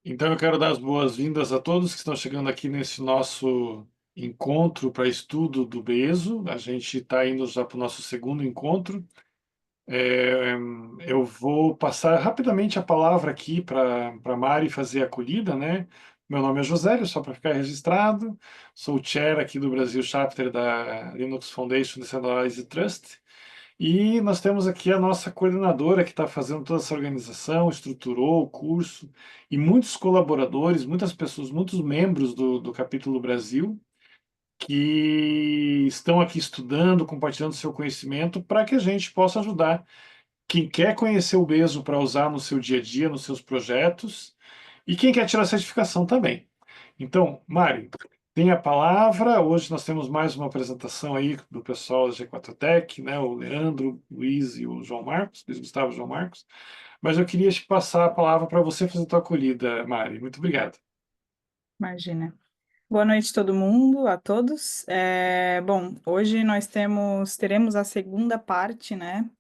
Então, eu quero dar as boas-vindas a todos que estão chegando aqui nesse nosso encontro para estudo do BESO. A gente está indo já para o nosso segundo encontro. É, eu vou passar rapidamente a palavra aqui para Mari fazer a acolhida, né? Meu nome é Josélio, só para ficar registrado. Sou o chair aqui do Brasil Chapter da Linux Foundation Decentralized Trust. E nós temos aqui a nossa coordenadora que está fazendo toda essa organização, estruturou o curso, e muitos colaboradores, muitas pessoas, muitos membros do Capítulo Brasil, que estão aqui estudando, compartilhando seu conhecimento, para que a gente possa ajudar quem quer conhecer o Beso para usar no seu dia a dia, nos seus projetos, e quem quer tirar certificação também. Então, Mari, tem a palavra. Hoje nós temos mais uma apresentação aí do pessoal da G4 Tech, né? O Leandro, o Luiz e o João Marcos, Luiz Gustavo e João Marcos. Mas eu queria te passar a palavra para você fazer a tua acolhida, Mari. Muito obrigado. Imagina. Boa noite, todo mundo, a todos. Bom, hoje nós teremos a segunda parte, né,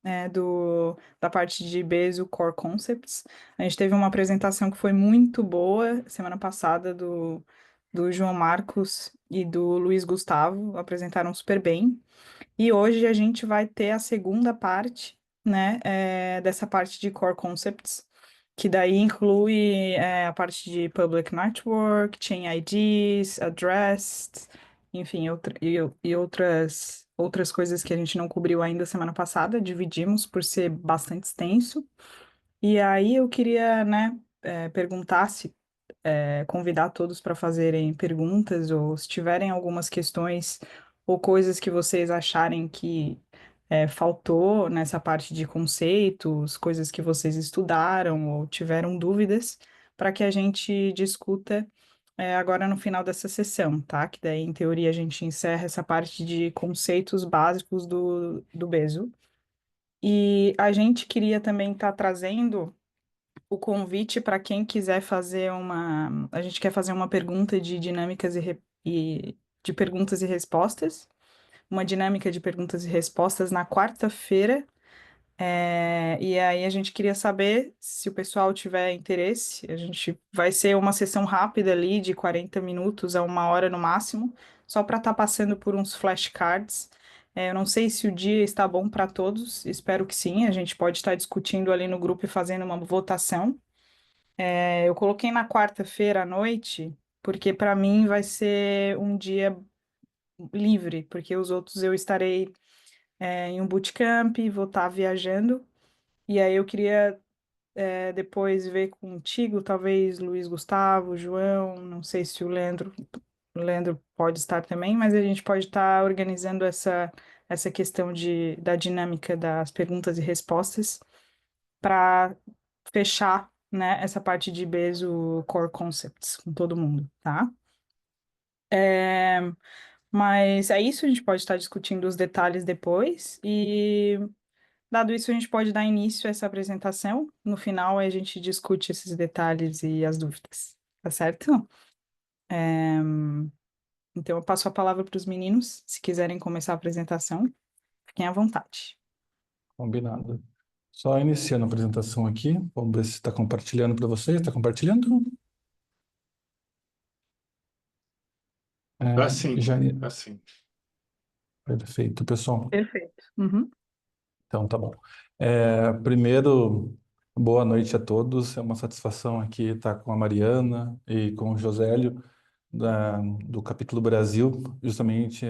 da parte de Bezo Core Concepts. A gente teve uma apresentação que foi muito boa semana passada do João Marcos e do Luiz Gustavo, apresentaram super bem. E hoje a gente vai ter a segunda parte, né, dessa parte de Core Concepts, que daí inclui a parte de Public Network, Chain IDs, Addressed, enfim, outras coisas que a gente não cobriu ainda semana passada, dividimos por ser bastante extenso. E aí eu queria, né, perguntar se convidar todos para fazerem perguntas ou se tiverem algumas questões ou coisas que vocês acharem que faltou nessa parte de conceitos, coisas que vocês estudaram ou tiveram dúvidas, para que a gente discuta agora no final dessa sessão, tá? Que daí, em teoria, a gente encerra essa parte de conceitos básicos do Bezo. E a gente queria também estar trazendo o convite para quem quiser fazer uma. A gente quer fazer uma pergunta de dinâmicas e de perguntas e respostas. Uma dinâmica de perguntas e respostas na quarta-feira. E aí a gente queria saber se o pessoal tiver interesse. A gente vai ser uma sessão rápida ali, de 40 minutos a uma hora no máximo, só para estar passando por uns flashcards. Eu não sei se o dia está bom para todos, espero que sim. A gente pode estar discutindo ali no grupo e fazendo uma votação. Eu coloquei na quarta-feira à noite, porque para mim vai ser um dia livre, porque os outros eu estarei em um bootcamp, vou estar viajando, e aí eu queria depois ver contigo, talvez Luiz Gustavo, João, não sei se o Leandro pode estar também, mas a gente pode estar organizando essa questão da dinâmica das perguntas e respostas para fechar, né, essa parte de Bezo Core Concepts com todo mundo, tá? É, mas é isso, a gente pode estar discutindo os detalhes depois e, dado isso, a gente pode dar início a essa apresentação. No final, a gente discute esses detalhes e as dúvidas, tá certo? É, então, eu passo a palavra para os meninos, se quiserem começar a apresentação, fiquem à vontade. Combinado. Só iniciando a apresentação aqui. Vamos ver se está compartilhando para vocês. Está compartilhando? Assim, Já... assim. Perfeito, pessoal. Perfeito. Uhum. Então, tá bom. Primeiro, boa noite a todos. É uma satisfação aqui estar com a Mariana e com o Josélio do Capítulo Brasil, justamente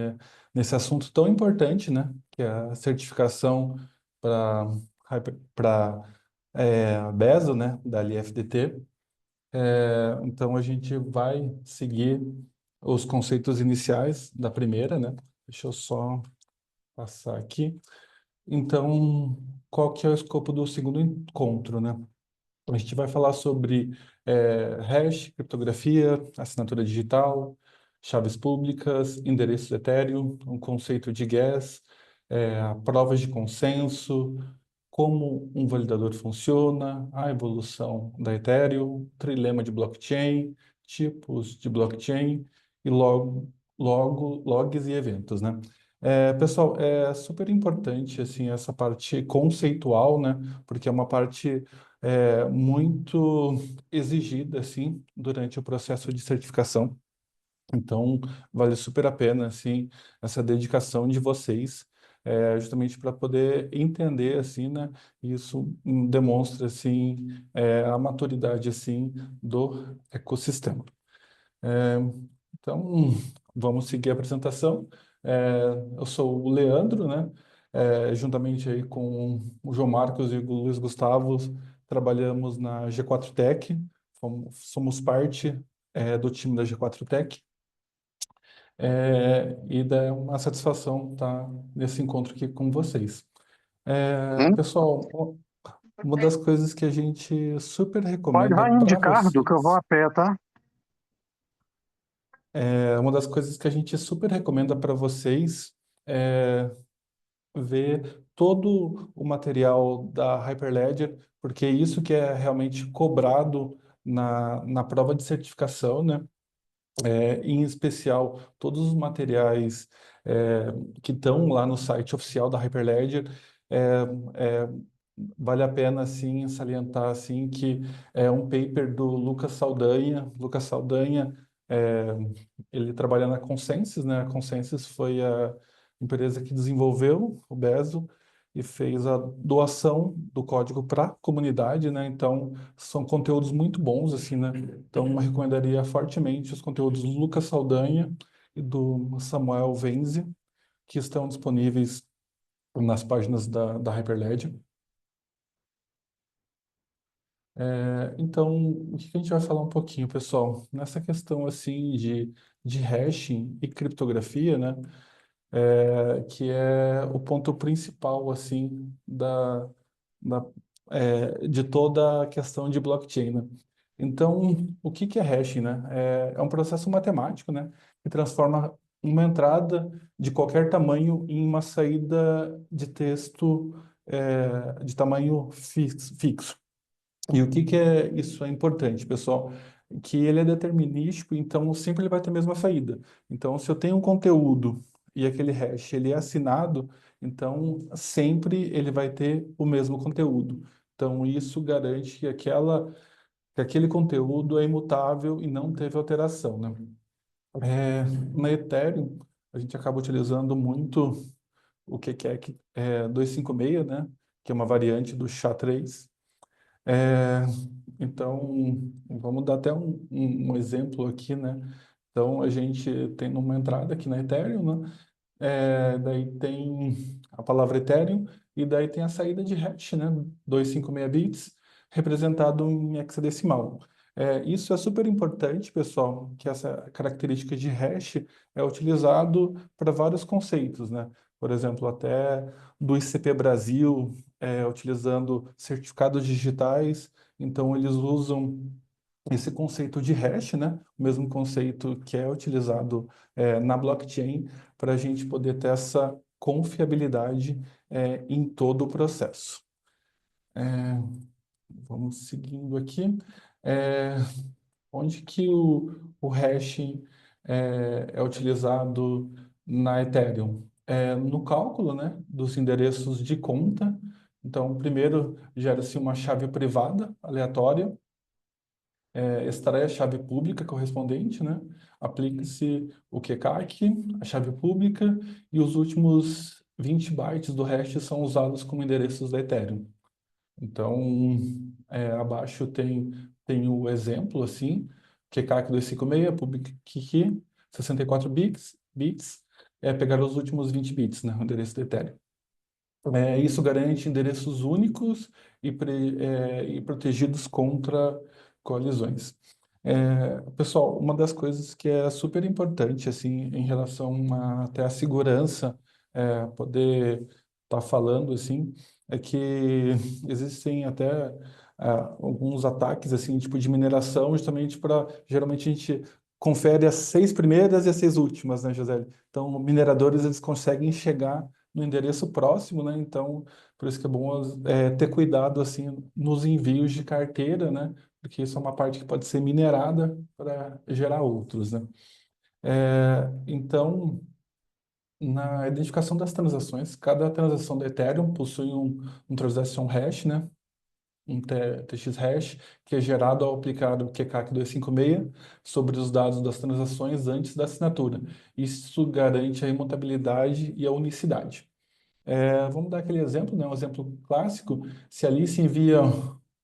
nesse assunto tão importante, né? Que é a certificação para BESO, né? Da LFDT. Então, a gente vai seguir os conceitos iniciais da primeira, né? Deixa eu só passar aqui. Então, qual que é o escopo do segundo encontro, né? A gente vai falar sobre hash, criptografia, assinatura digital, chaves públicas, endereços etéreo, um conceito de gas, provas de consenso, como um validador funciona, a evolução da Ethereum, trilema de blockchain, tipos de blockchain e logs e eventos, né? Pessoal, é super importante assim essa parte conceitual, né? Porque é uma parte muito exigida assim durante o processo de certificação. Então, vale super a pena, assim, essa dedicação de vocês, justamente para poder entender, assim, né? Isso demonstra, assim, a maturidade, assim, do ecossistema. É, então, vamos seguir a apresentação. Eu sou o Leandro, né? Juntamente aí com o João Marcos e o Luiz Gustavo, trabalhamos na G4 Tech, somos parte, do time da G4 Tech. E é uma satisfação estar nesse encontro aqui com vocês. Pessoal, uma das coisas que a gente super Pode recomenda vai indo de para carro, que eu vou vocês, a pé, tá? uma das coisas que a gente super recomenda para vocês é ver todo o material da Hyperledger, porque é isso que é realmente cobrado na prova de certificação, né? Em especial todos os materiais que estão lá no site oficial da Hyperledger. é, é, Vale a pena assim salientar assim que é um paper do Lucas Saldanha. Lucas Saldanha, é, ele trabalha na Consensys, né? A Consensys foi a empresa que desenvolveu o Bezo e fez a doação do código para a comunidade, né? Então, são conteúdos muito bons, assim, né? Então, eu recomendaria fortemente os conteúdos do Lucas Saldanha e do Samuel Venzi, que estão disponíveis nas páginas da Hyperledger. Então, o que que a gente vai falar um pouquinho, pessoal? Nessa questão, assim, de hashing e criptografia, né? Que é o ponto principal, assim, da, de toda a questão de blockchain, né? Então, o que que é hashing, né? É um processo matemático, né? Que transforma uma entrada de qualquer tamanho em uma saída de texto, de tamanho fixo. E o que que é isso é importante, pessoal? Que ele é determinístico, então sempre ele vai ter a mesma saída. Então, se eu tenho um conteúdo e aquele hash ele é assinado, então sempre ele vai ter o mesmo conteúdo. Então, isso garante que aquele conteúdo é imutável e não teve alteração, né? Na Ethereum, a gente acaba utilizando muito o que é 256, né? Que é uma variante do SHA-3. É, então, vamos dar até um exemplo aqui, né? Então, a gente tem uma entrada aqui na Ethereum, né? Daí tem a palavra Ethereum e daí tem a saída de hash, né? 256 bits, representado em hexadecimal. Isso é super importante, pessoal, que essa característica de hash é utilizado para vários conceitos, né? Por exemplo, até do ICP Brasil, utilizando certificados digitais, então eles usam esse conceito de hash, né? O mesmo conceito que é utilizado na blockchain para a gente poder ter essa confiabilidade em todo o processo. Vamos seguindo aqui. É, Onde que o hashing é utilizado na Ethereum? No cálculo, né, dos endereços de conta. Então, primeiro gera-se uma chave privada aleatória, extrai a chave pública correspondente, né? Aplica-se o kecak, a chave pública, e os últimos 20 bytes do hash são usados como endereços da Ethereum. Então, abaixo tem o exemplo, assim, kecak 256, public key, 64 bits, pegar os últimos 20 bits, né? O endereço da Ethereum. Isso garante endereços únicos e protegidos contra colisões. Pessoal, uma das coisas que é super importante, assim, em relação até a segurança, poder estar falando, assim, é que existem até alguns ataques, assim, tipo de mineração, justamente para, geralmente a gente confere as 6 primeiras e as 6 últimas, né, José? Então, mineradores, eles conseguem chegar no endereço próximo, né? Então, por isso que é bom ter cuidado, assim, nos envios de carteira, né? Porque isso é uma parte que pode ser minerada para gerar outros, né? Então, na identificação das transações, cada transação da Ethereum possui um transaction hash, né? TX hash, que é gerado ao aplicar o QCAC 256 sobre os dados das transações antes da assinatura. Isso garante a imutabilidade e a unicidade. Vamos dar aquele exemplo, né? Um exemplo clássico. Se a Alice envia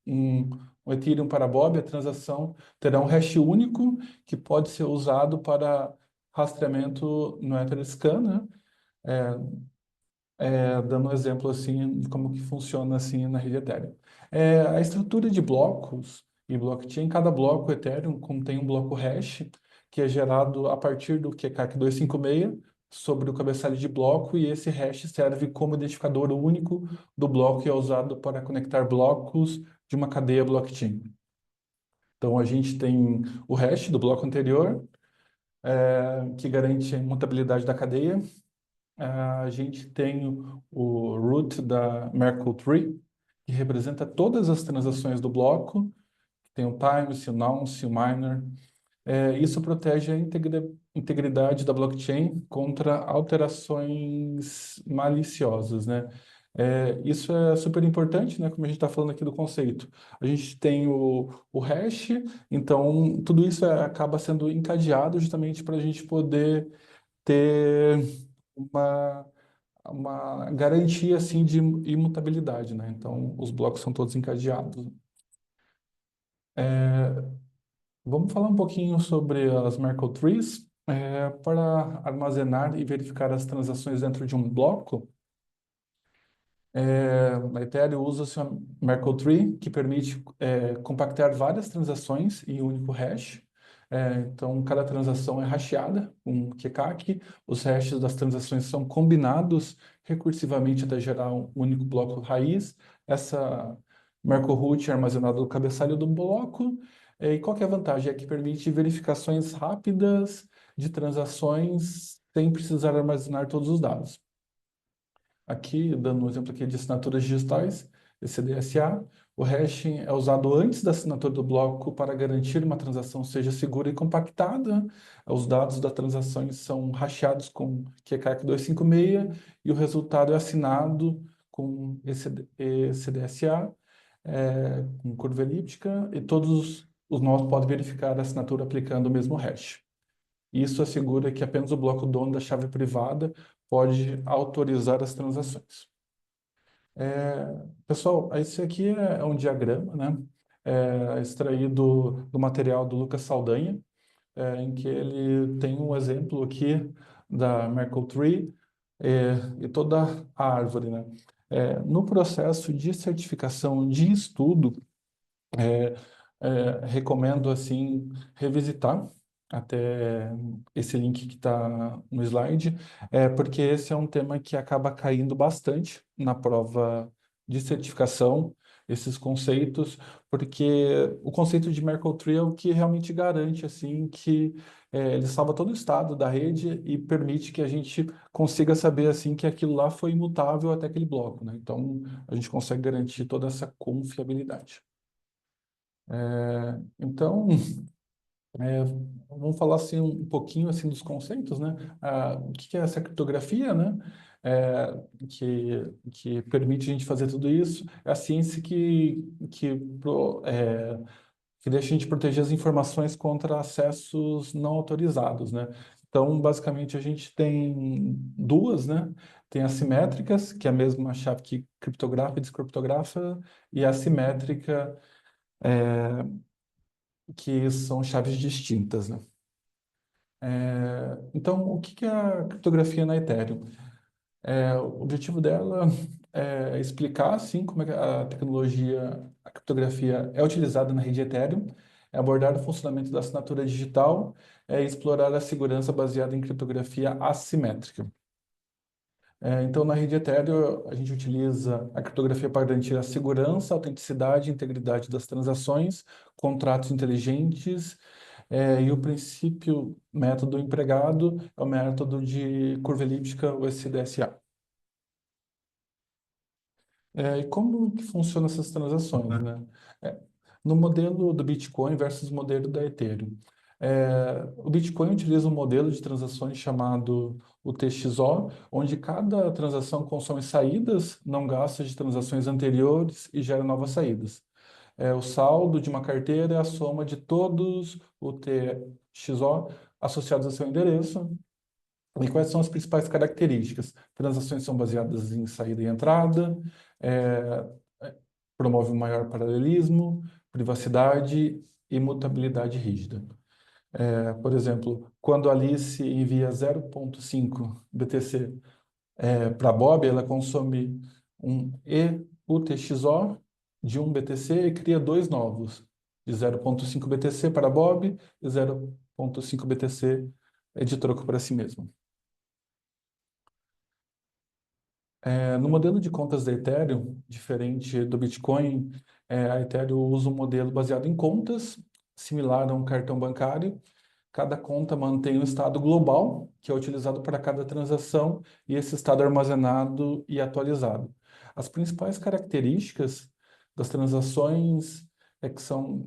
um, um Ethereum para Bob, a transação terá um hash único que pode ser usado para rastreamento no Etherscan, né? Dando um exemplo assim de como que funciona assim na rede Ethereum. A estrutura de blocos e blockchain, cada bloco Ethereum contém um bloco hash que é gerado a partir do QCAC 256 sobre o cabeçalho de bloco, e esse hash serve como identificador único do bloco e é usado para conectar blocos de uma cadeia blockchain. Então a gente tem o hash do bloco anterior, que garante a imutabilidade da cadeia. A gente tem o root da Merkle Tree, que representa todas as transações do bloco. Tem o times, o nonce, o miner. Isso protege a integridade da blockchain contra alterações maliciosas, né? Isso é super importante, né? Como a gente está falando aqui do conceito. A gente tem o hash, então tudo isso acaba sendo encadeado justamente para a gente poder ter uma, uma garantia assim de imutabilidade, né? Então, os blocos são todos encadeados. Vamos falar um pouquinho sobre as Merkle Trees. Para armazenar e verificar as transações dentro de um bloco, na Ethereum usa-se uma Merkle Tree, que permite compactar várias transações em um único hash. Então, cada transação é hasheada com um QCAC. Os hashes das transações são combinados recursivamente até gerar um único bloco raiz. Essa Merkle root é armazenada no cabeçalho do bloco. E qual que é a vantagem? É que permite verificações rápidas de transações sem precisar armazenar todos os dados. Aqui, dando um exemplo aqui de assinaturas digitais, esse DSA, o hashing é usado antes da assinatura do bloco para garantir uma transação seja segura e compactada. Os dados da transação são hasheados com QCAC 256 e o resultado é assinado com esse DSA, com curva elíptica, e todos os nós podem verificar a assinatura aplicando o mesmo hash. Isso assegura que apenas o bloco dono da chave privada pode autorizar as transações. Pessoal, esse aqui é um diagrama, né? Extraído do material do Lucas Saldanha, em que ele tem um exemplo aqui da Merkle Tree, e toda a árvore, né? No processo de certificação de estudo, recomendo assim revisitar até esse link que está no slide, porque esse é um tema que acaba caindo bastante na prova de certificação, esses conceitos, porque o conceito de Merkle Tree é o que realmente garante assim que ele salva todo o estado da rede e permite que a gente consiga saber assim que aquilo lá foi imutável até aquele bloco, né? Então a gente consegue garantir toda essa confiabilidade. Então, é, vamos falar assim um pouquinho assim dos conceitos, né? O que é essa criptografia, né? Que permite a gente fazer tudo isso. É a ciência que deixa a gente proteger as informações contra acessos não autorizados, né? Então, basicamente, a gente tem duas, né? Tem assimétricas, que é a mesma chave que criptografa e descriptografa, e a assimétrica, que são chaves distintas, né? Então, o que é a criptografia na Ethereum? O objetivo dela é explicar, assim, como é que a tecnologia, a criptografia é utilizada na rede Ethereum, é abordar o funcionamento da assinatura digital, e explorar a segurança baseada em criptografia assimétrica. Então, na rede Ethereum, a gente utiliza a criptografia para garantir a segurança, autenticidade e integridade das transações, contratos inteligentes, e o princípio método empregado é o método de curva elíptica, o SDSA. E como que funcionam essas transações, né? No modelo do Bitcoin versus o modelo da Ethereum. O Bitcoin utiliza um modelo de transações chamado UTXO, onde cada transação consome saídas não gastas de transações anteriores e gera novas saídas. O saldo de uma carteira é a soma de todos o TXO associados a seu endereço. E quais são as principais características? Transações são baseadas em saída e entrada, é, promove um maior paralelismo, privacidade e mutabilidade rígida. Por exemplo, quando a Alice envia 0,5 BTC para Bob, ela consome um EUTXO de 1 BTC e cria dois novos, de 0,5 BTC para Bob e 0,5 BTC de troco para si mesmo. No modelo de contas da Ethereum, diferente do Bitcoin, a Ethereum usa um modelo baseado em contas, similar a um cartão bancário. Cada conta mantém um estado global, que é utilizado para cada transação, e esse estado é armazenado e atualizado. As principais características das transações é que são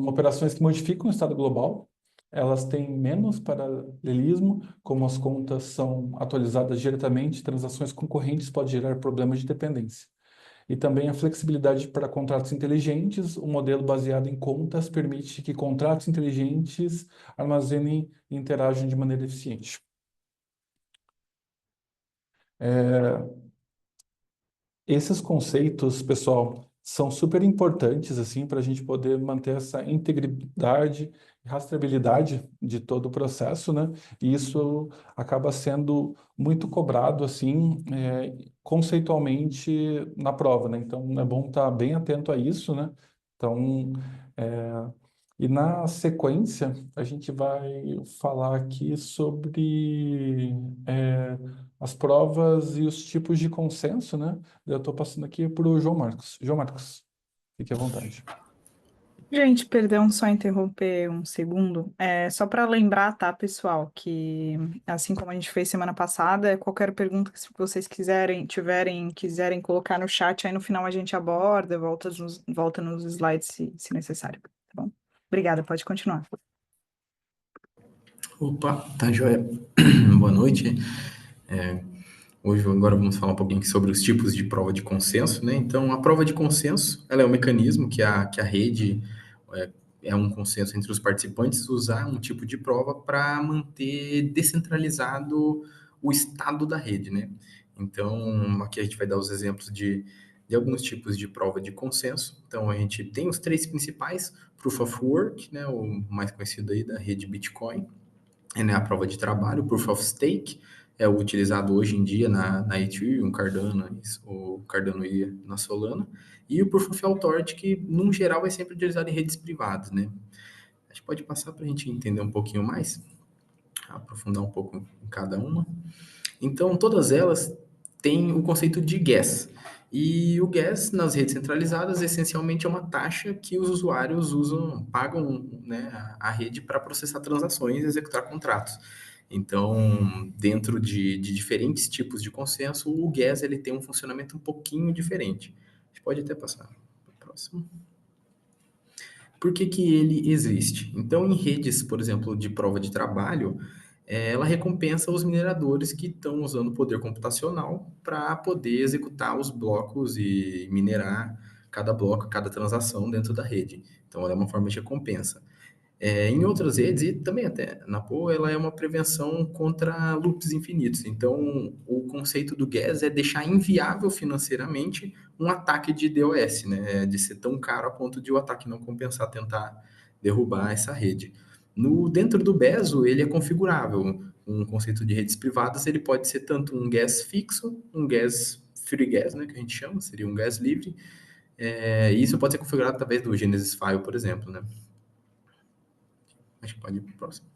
operações que modificam o estado global, elas têm menos paralelismo, como as contas são atualizadas diretamente, transações concorrentes podem gerar problemas de dependência. E também a flexibilidade para contratos inteligentes. O modelo baseado em contas permite que contratos inteligentes armazenem e interajam de maneira eficiente. Esses conceitos, pessoal, são super importantes assim para a gente poder manter essa integridade e rastreabilidade de todo o processo, né? E isso acaba sendo muito cobrado assim, conceitualmente na prova, né? Então é bom estar bem atento a isso, né? Então, e na sequência a gente vai falar aqui sobre as provas e os tipos de consenso, né? Eu estou passando aqui para o João Marcos. João Marcos, fique à vontade. Gente, perdão só interromper um segundo. Só para lembrar, tá, pessoal, que assim como a gente fez semana passada, qualquer pergunta que vocês quiserem colocar no chat, aí no final a gente aborda, volta nos slides se necessário, tá bom? Obrigada, pode continuar. Opa, tá joia. Boa noite. Hoje, agora vamos falar um pouquinho aqui sobre os tipos de prova de consenso, né? Então, a prova de consenso, ela é um mecanismo que a rede é um consenso entre os participantes usar um tipo de prova para manter descentralizado o estado da rede, né? Então, aqui a gente vai dar os exemplos de alguns tipos de prova de consenso. Então, a gente tem os três principais: Proof of Work, né? O mais conhecido aí da rede Bitcoin, né, a prova de trabalho. Proof of Stake é o utilizado hoje em dia na Ethereum, Cardano, o Cardano e na Solana, e o Proof of Authority, que, num geral, é sempre utilizado em redes privadas, né? A gente pode passar para a gente entender um pouquinho mais, aprofundar um pouco em cada uma. Então, todas elas têm o conceito de gas. E o gas, nas redes centralizadas, essencialmente é uma taxa que os usuários pagam, né, a rede para processar transações e executar contratos. Então, dentro de diferentes tipos de consenso, o gas ele tem um funcionamento um pouquinho diferente. A gente pode até passar para o próximo. Por que que ele existe? Então, em redes, por exemplo, de prova de trabalho, ela recompensa os mineradores que estão usando o poder computacional para poder executar os blocos e minerar cada bloco, cada transação dentro da rede. Então, ela é uma forma de recompensa. Em outras redes, e também até na Pool, ela é uma prevenção contra loops infinitos. Então, o conceito do gas é deixar inviável financeiramente um ataque de DOS, né? De ser tão caro a ponto de o ataque não compensar, tentar derrubar essa rede. Dentro do Bezo, ele é configurável. Um conceito de redes privadas, ele pode ser tanto um gas fixo, um gas free gas, né, que a gente chama, seria um gas livre. E isso pode ser configurado através do Genesis File, por exemplo, né? Acho que pode ir para o próximo.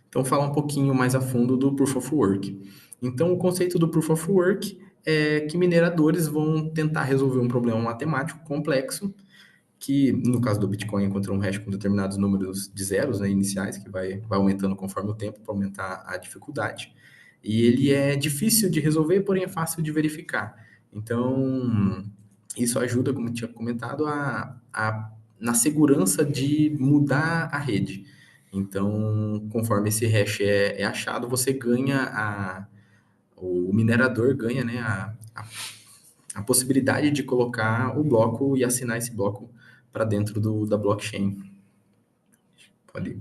Então, falar um pouquinho mais a fundo do Proof of Work. Então, o conceito do Proof of Work é que mineradores vão tentar resolver um problema matemático complexo, que, no caso do Bitcoin, encontra um hash com determinados números de zeros, né, iniciais, que vai aumentando conforme o tempo para aumentar a dificuldade. E ele é difícil de resolver, porém é fácil de verificar. Então, isso ajuda, como eu tinha comentado, na segurança de mudar a rede. Então, conforme esse hash é achado, você ganha o minerador ganha, né, a possibilidade de colocar o bloco e assinar esse bloco para dentro da blockchain. Pode.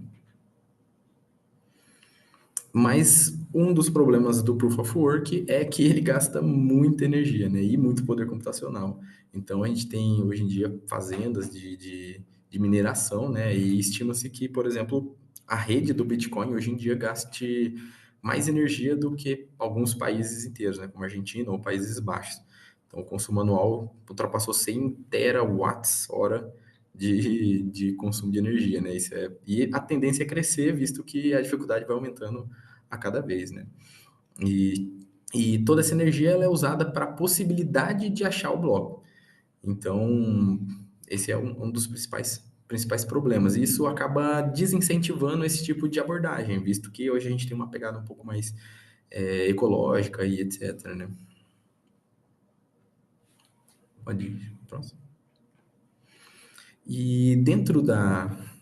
Mas um dos problemas do Proof of Work é que ele gasta muita energia, né, e muito poder computacional. Então, a gente tem, hoje em dia, fazendas de mineração, né, e estima-se que, por exemplo, a rede do Bitcoin, hoje em dia, gaste mais energia do que alguns países inteiros, né, como a Argentina ou Países Baixos. Então, o consumo anual ultrapassou 100 terawatts-hora de consumo de energia, né? E a tendência é crescer, visto que a dificuldade vai aumentando a cada vez, né? E toda essa energia ela é usada para a possibilidade de achar o bloco. Então, esse é um dos principais problemas. E isso acaba desincentivando esse tipo de abordagem, visto que hoje a gente tem uma pegada um pouco mais ecológica e etc, né? Pode ir, próximo. E dentro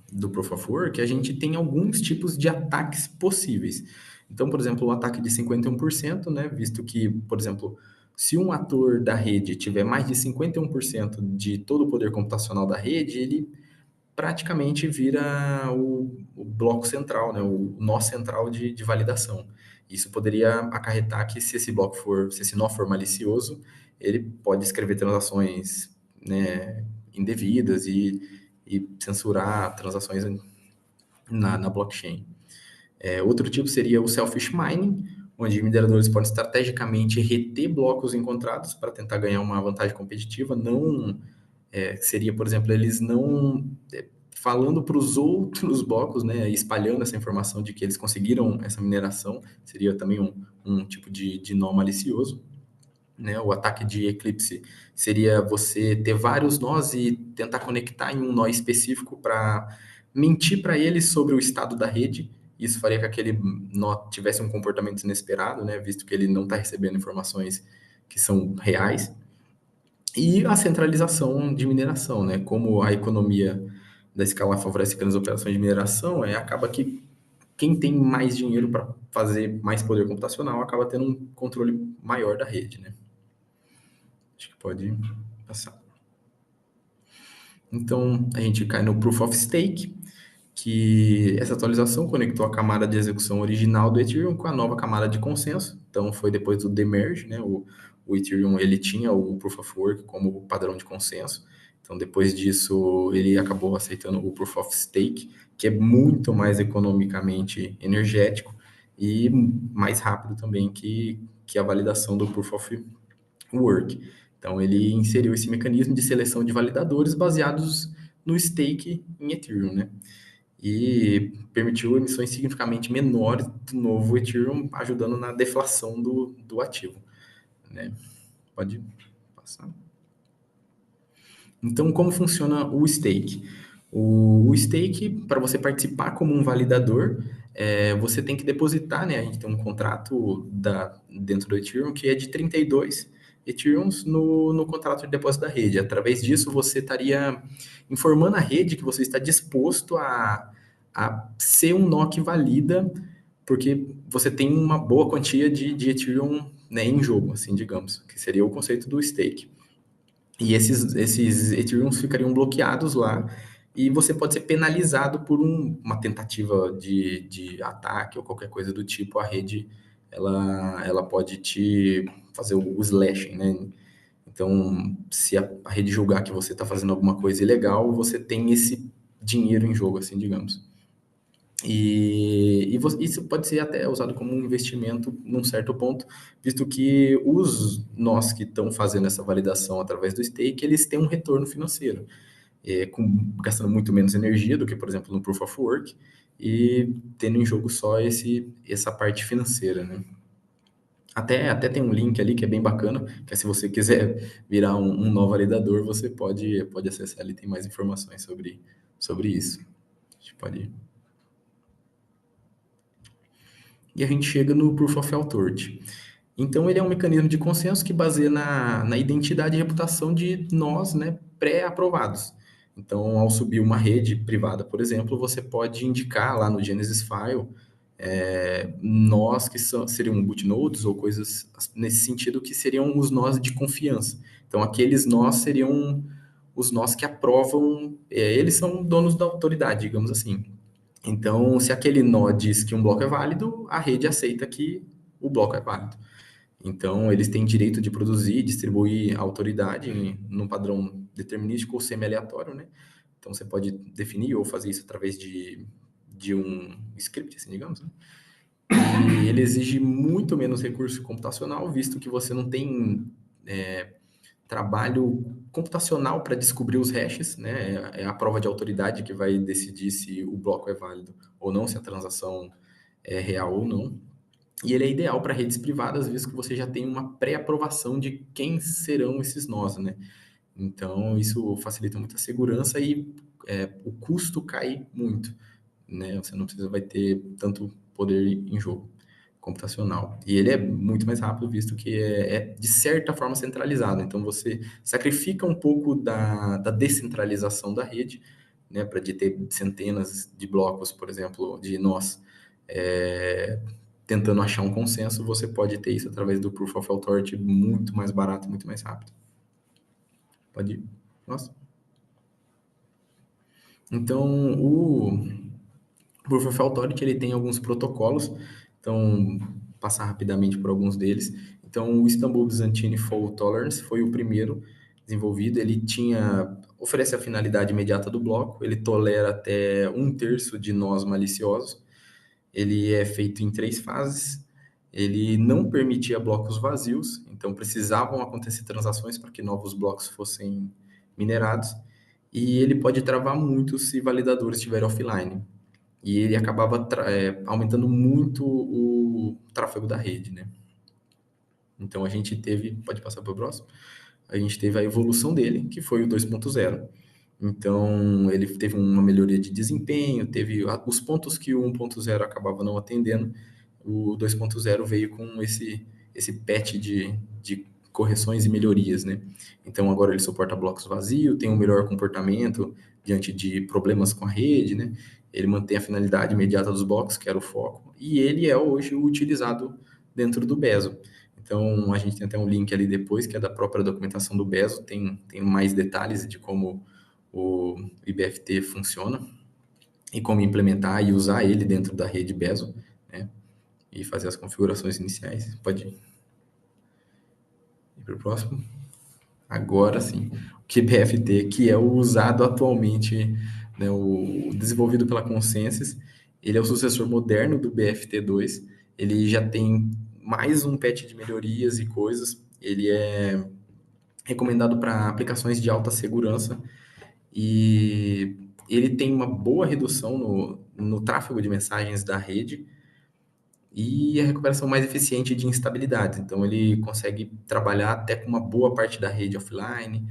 do Proof of Work, a gente tem alguns tipos de ataques possíveis. Então, por exemplo, o ataque de 51%, né, visto que, por exemplo, se um ator da rede tiver mais de 51% de todo o poder computacional da rede, ele praticamente vira o bloco central, né, o nó central de validação. Isso poderia acarretar que se esse nó for malicioso, ele pode escrever transações, né, indevidas e censurar transações na blockchain. Outro tipo seria o selfish mining, onde mineradores podem estrategicamente reter blocos encontrados para tentar ganhar uma vantagem competitiva. Não seria, por exemplo, eles não falando para os outros blocos, né, espalhando essa informação de que eles conseguiram essa mineração, seria também um tipo de nó malicioso. Né? O ataque de eclipse seria você ter vários nós e tentar conectar em um nó específico para mentir para eles sobre o estado da rede. Isso faria que aquele nó tivesse um comportamento inesperado, né? Visto que ele não está recebendo informações que são reais. E a centralização de mineração, né? Como a economia da escala favorece grandes operações de mineração, acaba que quem tem mais dinheiro para fazer mais poder computacional acaba tendo um controle maior da rede, né? Acho que pode passar. Então, a gente cai no Proof of Stake, que essa atualização conectou a camada de execução original do Ethereum com a nova camada de consenso. Então, foi depois do demerge, né? O Ethereum, ele tinha o Proof of Work como padrão de consenso. Então, depois disso, ele acabou aceitando o Proof of Stake, que é muito mais economicamente energético e mais rápido também que a validação do Proof of Work. Então, ele inseriu esse mecanismo de seleção de validadores baseados no stake em Ethereum, né? E permitiu emissões significativamente menores do novo Ethereum, ajudando na deflação do ativo, né? Pode passar. Então, como funciona o stake? O stake, para você participar como um validador, você tem que depositar, né? A gente tem um contrato dentro do Ethereum que é de 32 Ethereums no contrato de depósito da rede. Através disso, você estaria informando a rede que você está disposto a ser um nó que valida, porque você tem uma boa quantia de Ethereum, né, em jogo, assim, digamos, que seria o conceito do stake. E esses Ethereums ficariam bloqueados lá e você pode ser penalizado por uma tentativa de ataque ou qualquer coisa do tipo. A rede, ela pode te fazer o slashing, né? Então, se a rede julgar que você está fazendo alguma coisa ilegal, você tem esse dinheiro em jogo, assim, digamos. E isso pode ser até usado como um investimento num certo ponto, visto que os nós que estão fazendo essa validação através do stake, eles têm um retorno financeiro, gastando muito menos energia do que, por exemplo, no Proof of Work, e tendo em jogo só essa parte financeira, né? Até tem um link ali que é bem bacana, que se você quiser virar um nó validador, você pode acessar ali, tem mais informações sobre isso. A gente pode ir. E a gente chega no Proof of Authority. Então, ele é um mecanismo de consenso que baseia na identidade e reputação de nós, né, pré-aprovados. Então, ao subir uma rede privada, por exemplo, você pode indicar lá no Genesis File nós que seriam bootnodes ou coisas nesse sentido que seriam os nós de confiança. Então, aqueles nós seriam os nós que aprovam, eles são donos da autoridade, digamos assim. Então, se aquele nó diz que um bloco é válido, a rede aceita que o bloco é válido. Então, eles têm direito de produzir e distribuir a autoridade num padrão determinístico ou semi-aleatório, né? Então, você pode definir ou fazer isso através de um script, assim, digamos, né? E ele exige muito menos recurso computacional, visto que você não tem trabalho computacional para descobrir os hashes, né? É a prova de autoridade que vai decidir se o bloco é válido ou não, se a transação é real ou não. E ele é ideal para redes privadas, visto que você já tem uma pré-aprovação de quem serão esses nós, né? Então, isso facilita muito a segurança e o custo cai muito, né? Você não vai ter tanto poder em jogo computacional. E ele é muito mais rápido, visto que de certa forma centralizado. Então, você sacrifica um pouco da descentralização da rede, né? Para de ter centenas de blocos, por exemplo, de nós, tentando achar um consenso, você pode ter isso através do Proof of Authority muito mais barato, muito mais rápido. Pode ir. Nossa. Então, o Proof of Authority, ele tem alguns protocolos, então, passar rapidamente por alguns deles. Então, o Istanbul Byzantine Fault Tolerance foi o primeiro desenvolvido, ele oferece a finalidade imediata do bloco, ele tolera até 1/3 de nós maliciosos, ele é feito em 3 fases, ele não permitia blocos vazios, então precisavam acontecer transações para que novos blocos fossem minerados, e ele pode travar muito se validadores estiverem offline. E ele acabava aumentando muito o tráfego da rede, né? Então a gente teve, pode passar para o próximo? A gente teve a evolução dele, que foi o 2.0. Então ele teve uma melhoria de desempenho, teve os pontos que o 1.0 acabava não atendendo, o 2.0 veio com esse patch de correções e melhorias, né? Então agora ele suporta blocos vazios, tem um melhor comportamento diante de problemas com a rede, né? Ele mantém a finalidade imediata dos blocos, que era o foco, e ele é hoje utilizado dentro do Bezo. Então a gente tem até um link ali depois, que é da própria documentação do Bezo, tem mais detalhes de como o IBFT funciona e como implementar e usar ele dentro da rede Bezo, né? E fazer as configurações iniciais. Pode ir para o próximo. Agora sim, o QBFT, que é o usado atualmente, né, o desenvolvido pela Consensys, ele é o sucessor moderno do BFT2, ele já tem mais um patch de melhorias e coisas, ele é recomendado para aplicações de alta segurança e ele tem uma boa redução no tráfego de mensagens da rede, e a recuperação mais eficiente de instabilidade. Então, ele consegue trabalhar até com uma boa parte da rede offline.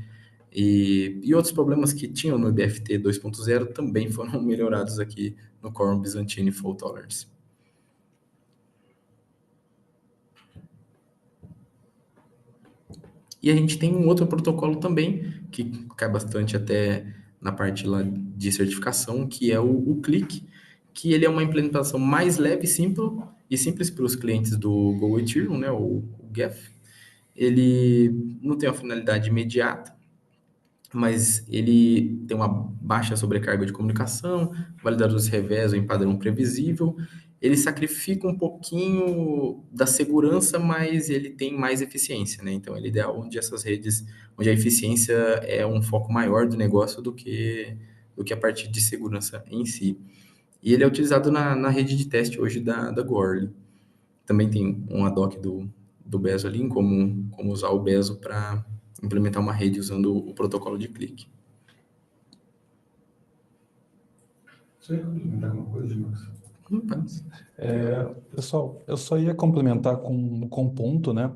E outros problemas que tinham no IBFT 2.0 também foram melhorados aqui no Quorum Byzantine Fault Tolerance. E a gente tem um outro protocolo também, que cai bastante até na parte lá de certificação, que é o Click, que ele é uma implementação mais leve e simples para os clientes do Go Ethereum, né, o GEF. Ele não tem uma finalidade imediata, mas ele tem uma baixa sobrecarga de comunicação, validadores revezam em padrão previsível, ele sacrifica um pouquinho da segurança, mas ele tem mais eficiência, né? Então, ele é ideal onde essas redes, onde a eficiência é um foco maior do negócio do que a parte de segurança em si. E ele é utilizado na rede de teste hoje da Goerli. Também tem um ad hoc do Bezo ali, em como usar o Bezo para implementar uma rede usando o protocolo de clique. Você ia complementar alguma coisa, Lucas? Faz. Pessoal, eu só ia complementar com um ponto, né?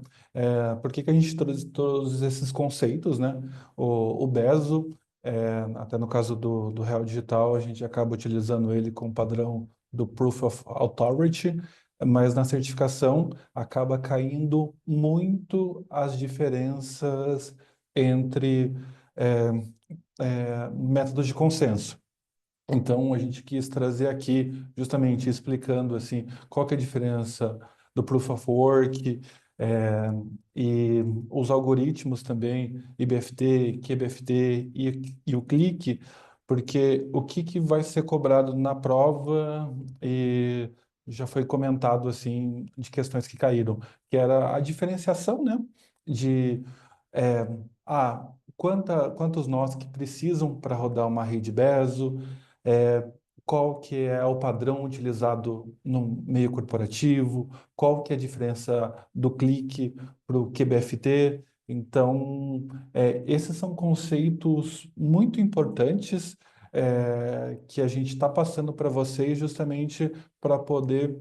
Por que que a gente trouxe todos esses conceitos, né? O Bezo, até no caso do Real Digital, a gente acaba utilizando ele com o padrão do Proof of Authority, mas na certificação acaba caindo muito as diferenças entre métodos de consenso. Então, a gente quis trazer aqui, justamente explicando assim, qual que é a diferença do Proof of Work, eh, e os algoritmos também, IBFT, QBFT e o clique, porque o que vai ser cobrado na prova e já foi comentado assim de questões que caíram, que era a diferenciação, né, de eh, quantos nós que precisam para rodar uma rede Bezo, é, qual que é o padrão utilizado no meio corporativo, qual que é a diferença do clique para o QBFT. Então, esses são conceitos muito importantes que a gente está passando para vocês justamente para poder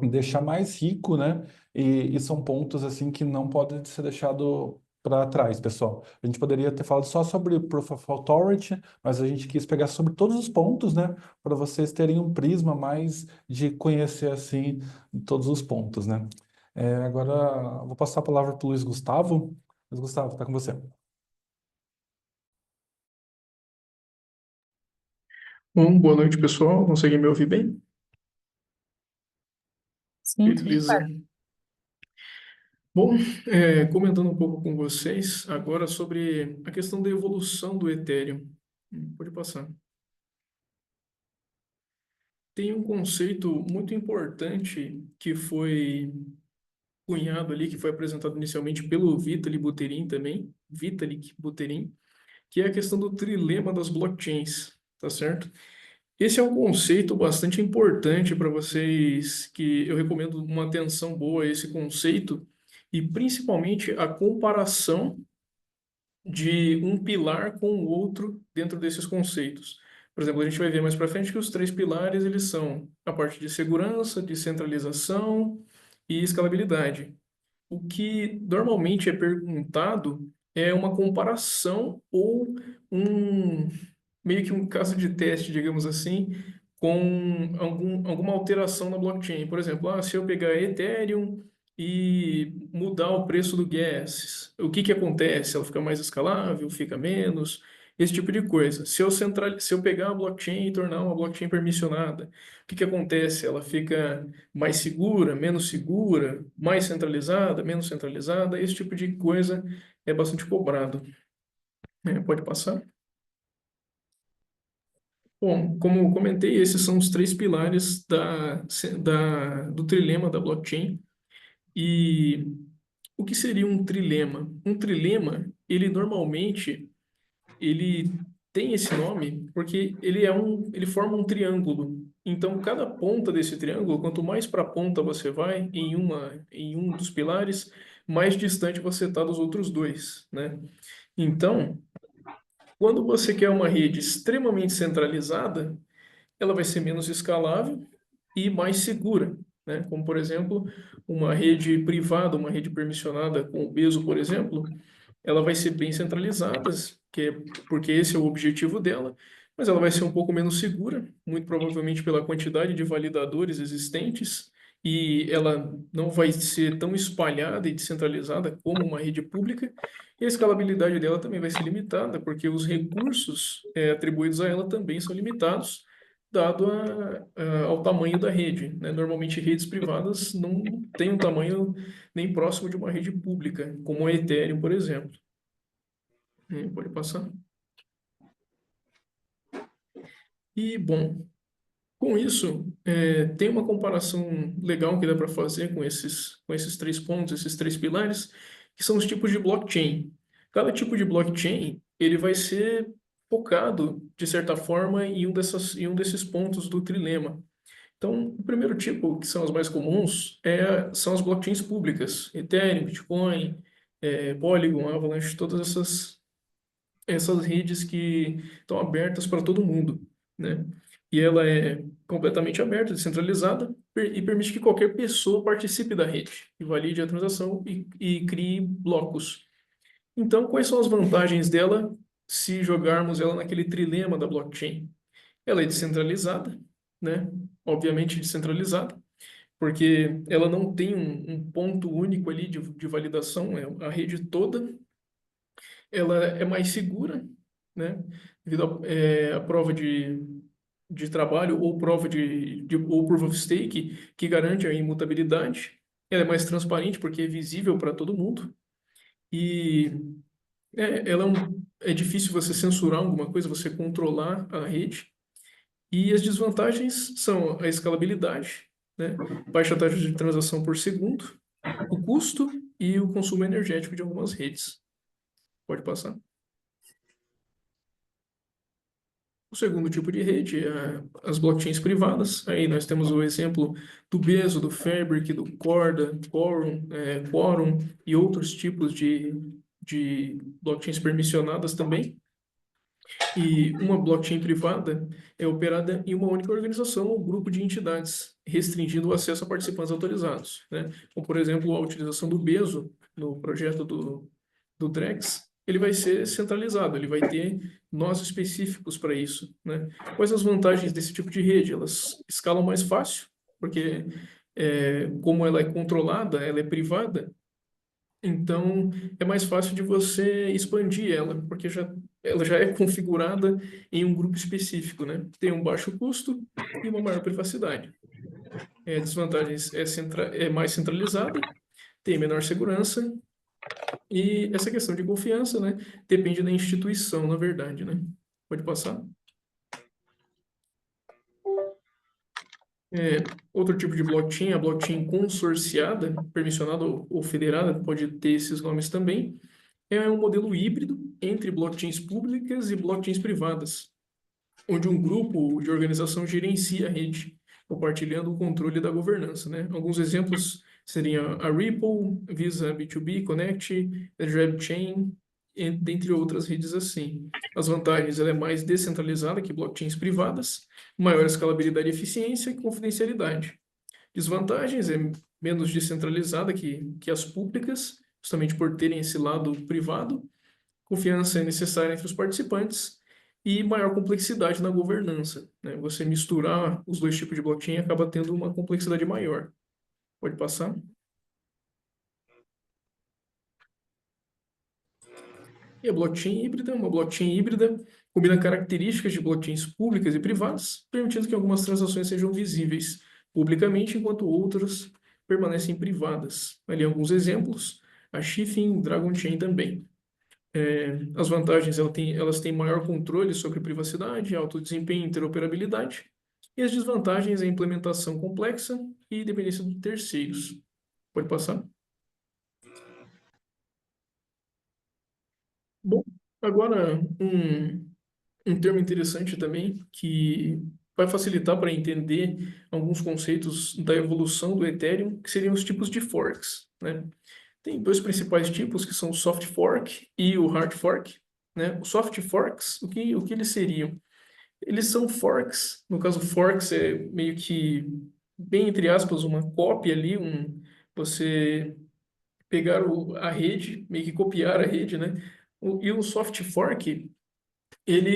deixar mais rico, né? E são pontos assim que não podem ser deixados para trás, pessoal. A gente poderia ter falado só sobre Proof of Authority, mas a gente quis pegar sobre todos os pontos, né? Para vocês terem um prisma mais de conhecer assim todos os pontos, né? Agora vou passar a palavra para o Luiz Gustavo. Luiz Gustavo, está com você. Bom, boa noite, pessoal. Conseguem me ouvir bem? Sim, tudo Beleza. certo. Bom, comentando um pouco com vocês agora sobre a questão da evolução do Ethereum. Pode passar. Tem um conceito muito importante que foi cunhado ali, que foi apresentado inicialmente pelo Vitalik Buterin também, Vitalik Buterin, que é a questão do trilema das blockchains, tá certo? Esse é um conceito bastante importante para vocês, que eu recomendo uma atenção boa a esse conceito, e principalmente a comparação de um pilar com o outro dentro desses conceitos. Por exemplo, a gente vai ver mais para frente que os três pilares eles são a parte de segurança, descentralização e escalabilidade. O que normalmente é perguntado é uma comparação ou um meio que um caso de teste, digamos assim, com alguma alteração na blockchain. Por exemplo, se eu pegar Ethereum e mudar o preço do gas, o que que acontece? Ela fica mais escalável, fica menos? Esse tipo de coisa. Se eu pegar a blockchain e tornar uma blockchain permissionada, o que que acontece? Ela fica mais segura, mais centralizada, menos centralizada? Esse tipo de coisa é bastante cobrado. Pode passar? Bom, como eu comentei, esses são os três pilares do trilema da blockchain. E o que seria um trilema? Um trilema, ele normalmente, ele tem esse nome porque ele forma um triângulo. Então, cada ponta desse triângulo, quanto mais para a ponta você vai em um dos pilares, mais distante você está dos outros dois, né? Então, quando você quer uma rede extremamente centralizada, ela vai ser menos escalável e mais segura, né? Como, por exemplo, uma rede privada, uma rede permissionada com o Bezo, por exemplo, ela vai ser bem centralizada, porque esse é o objetivo dela, mas ela vai ser um pouco menos segura, muito provavelmente pela quantidade de validadores existentes, e ela não vai ser tão espalhada e descentralizada como uma rede pública, e a escalabilidade dela também vai ser limitada, porque os recursos atribuídos a ela também são limitados, dado ao tamanho da rede, né? Normalmente, redes privadas não têm um tamanho nem próximo de uma rede pública, como a Ethereum, por exemplo. Pode passar. E, bom, com isso, tem uma comparação legal que dá para fazer com esses três pontos, esses três pilares, que são os tipos de blockchain. Cada tipo de blockchain, ele vai ser focado, de certa forma, em um desses pontos do trilema. Então, o primeiro tipo, que são as mais comuns, são as blockchains públicas. Ethereum, Bitcoin, Polygon, Avalanche, todas essas redes que estão abertas para todo mundo, né? E ela é completamente aberta, descentralizada e permite que qualquer pessoa participe da rede, e valide a transação e crie blocos. Então, quais são as vantagens dela se jogarmos ela naquele trilema da blockchain? Ela é descentralizada, né? Obviamente descentralizada, porque ela não tem um ponto único ali de validação, é a rede toda. Ela é mais segura, né? Devido à prova de trabalho ou prova ou proof of stake, que garante a imutabilidade. Ela é mais transparente porque é visível para todo mundo. E é difícil você censurar alguma coisa, você controlar a rede. E as desvantagens são a escalabilidade, né? Baixa taxa de transação por segundo, o custo e o consumo energético de algumas redes. Pode passar. O segundo tipo de rede é as blockchains privadas. Aí nós temos o exemplo do Bezo, do Fabric, do Corda, Quorum e outros tipos de blockchains permissionadas também. E uma blockchain privada é operada em uma única organização ou grupo de entidades, restringindo o acesso a participantes autorizados, né? Como, por exemplo, a utilização do Bezo no projeto do Drex, ele vai ser centralizado, ele vai ter nós específicos para isso, né? Quais as vantagens desse tipo de rede? Elas escalam mais fácil, porque como ela é controlada, ela é privada, então é mais fácil de você expandir ela, porque ela já é configurada em um grupo específico, né? Tem um baixo custo e uma maior privacidade. Desvantagens é mais centralizada, tem menor segurança e essa questão de confiança, né? Depende da instituição, na verdade, né? Pode passar. Outro tipo de blockchain, a blockchain consorciada, permissionada ou federada, pode ter esses nomes também. É um modelo híbrido entre blockchains públicas e blockchains privadas, onde um grupo de organização gerencia a rede, compartilhando o controle da governança, né? Alguns exemplos seriam a Ripple, Visa B2B Connect, a DrepChain, dentre outras redes assim. As vantagens, ela é mais descentralizada que blockchains privadas, maior escalabilidade e eficiência e confidencialidade. Desvantagens, é menos descentralizada que as públicas, justamente por terem esse lado privado. Confiança é necessária entre os participantes e maior complexidade na governança, né? Você misturar os dois tipos de blockchain acaba tendo uma complexidade maior. Pode passar? E a blockchain híbrida, uma blockchain híbrida combina características de blockchains públicas e privadas, permitindo que algumas transações sejam visíveis publicamente, enquanto outras permanecem privadas. Ali alguns exemplos, a Chiefin, Dragon Chain também. As vantagens, elas têm maior controle sobre privacidade, alto desempenho e interoperabilidade. E as desvantagens, a implementação complexa e dependência de terceiros. Pode passar? Bom, agora um termo interessante também que vai facilitar para entender alguns conceitos da evolução do Ethereum, que seriam os tipos de forks, né? Tem dois principais tipos, que são o soft fork e o hard fork, né? Os soft forks, o que eles seriam? Eles são forks, no caso forks é meio que, bem entre aspas, uma cópia ali, você pegar a rede, meio que copiar a rede, né? E o soft fork,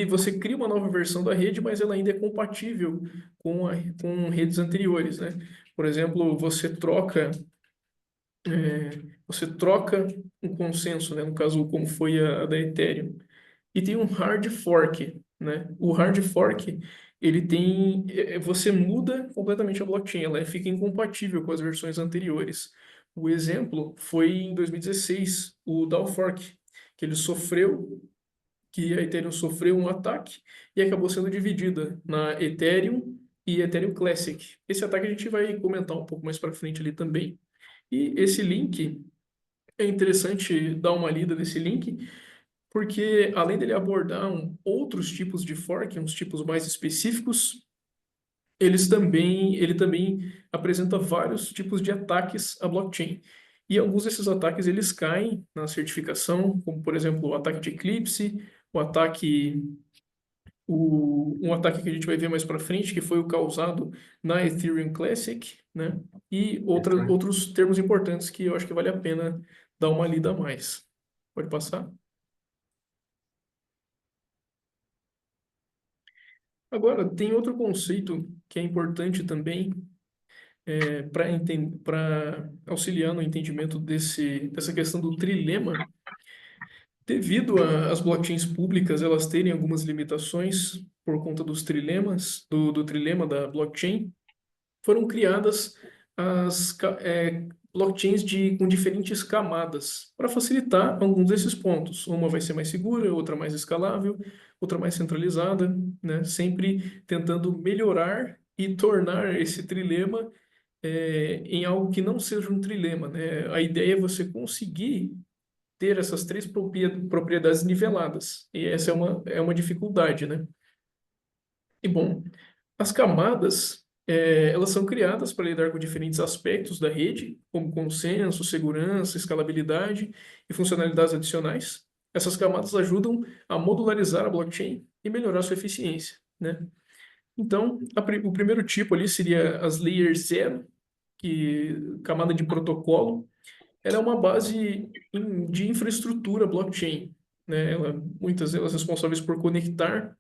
você cria uma nova versão da rede, mas ela ainda é compatível com redes anteriores, né? Por exemplo, você troca um consenso, né? No caso, como foi a da Ethereum. E tem um hard fork, né? O hard fork, você muda completamente a blockchain, ela fica incompatível com as versões anteriores. O exemplo foi em 2016, o DAO fork, que que a Ethereum sofreu um ataque e acabou sendo dividida na Ethereum e Ethereum Classic. Esse ataque a gente vai comentar um pouco mais para frente ali também. E esse link, é interessante dar uma lida nesse link, porque além dele abordar outros tipos de fork, uns tipos mais específicos, ele também apresenta vários tipos de ataques à blockchain. E alguns desses ataques eles caem na certificação, como por exemplo o ataque de Eclipse, o ataque um ataque que a gente vai ver mais para frente, que foi o causado na Ethereum Classic, né? E outros termos importantes que eu acho que vale a pena dar uma lida a mais. Pode passar? Agora, tem outro conceito que é importante também para auxiliar no entendimento dessa questão do trilema, Devido às blockchains públicas elas terem algumas limitações por conta dos trilemas, do trilema da blockchain, foram criadas blockchains com diferentes camadas para facilitar alguns desses pontos. Uma vai ser mais segura, outra mais escalável, outra mais centralizada, né? Sempre tentando melhorar e tornar esse trilema em algo que não seja um trilema, né? A ideia é você conseguir ter essas três propriedades niveladas. E essa é uma dificuldade, né? E bom, as camadas, elas são criadas para lidar com diferentes aspectos da rede, como consenso, segurança, escalabilidade e funcionalidades adicionais. Essas camadas ajudam a modularizar a blockchain e melhorar sua eficiência, né? Então, o primeiro tipo ali seria as Layer 0, camada de protocolo. Ela é uma base de infraestrutura blockchain, né? Muitas delas responsáveis por conectar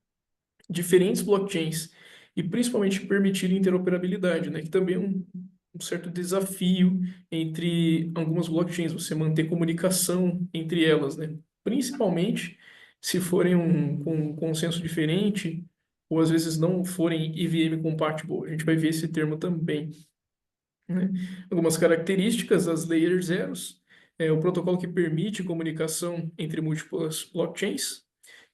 diferentes blockchains e principalmente permitir interoperabilidade, né? Que também é um certo desafio entre algumas blockchains, você manter comunicação entre elas, né? Principalmente se forem com um consenso diferente ou às vezes não forem EVM compatible. A gente vai ver esse termo também, né? Algumas características das Layer Zeros: o protocolo que permite comunicação entre múltiplas blockchains,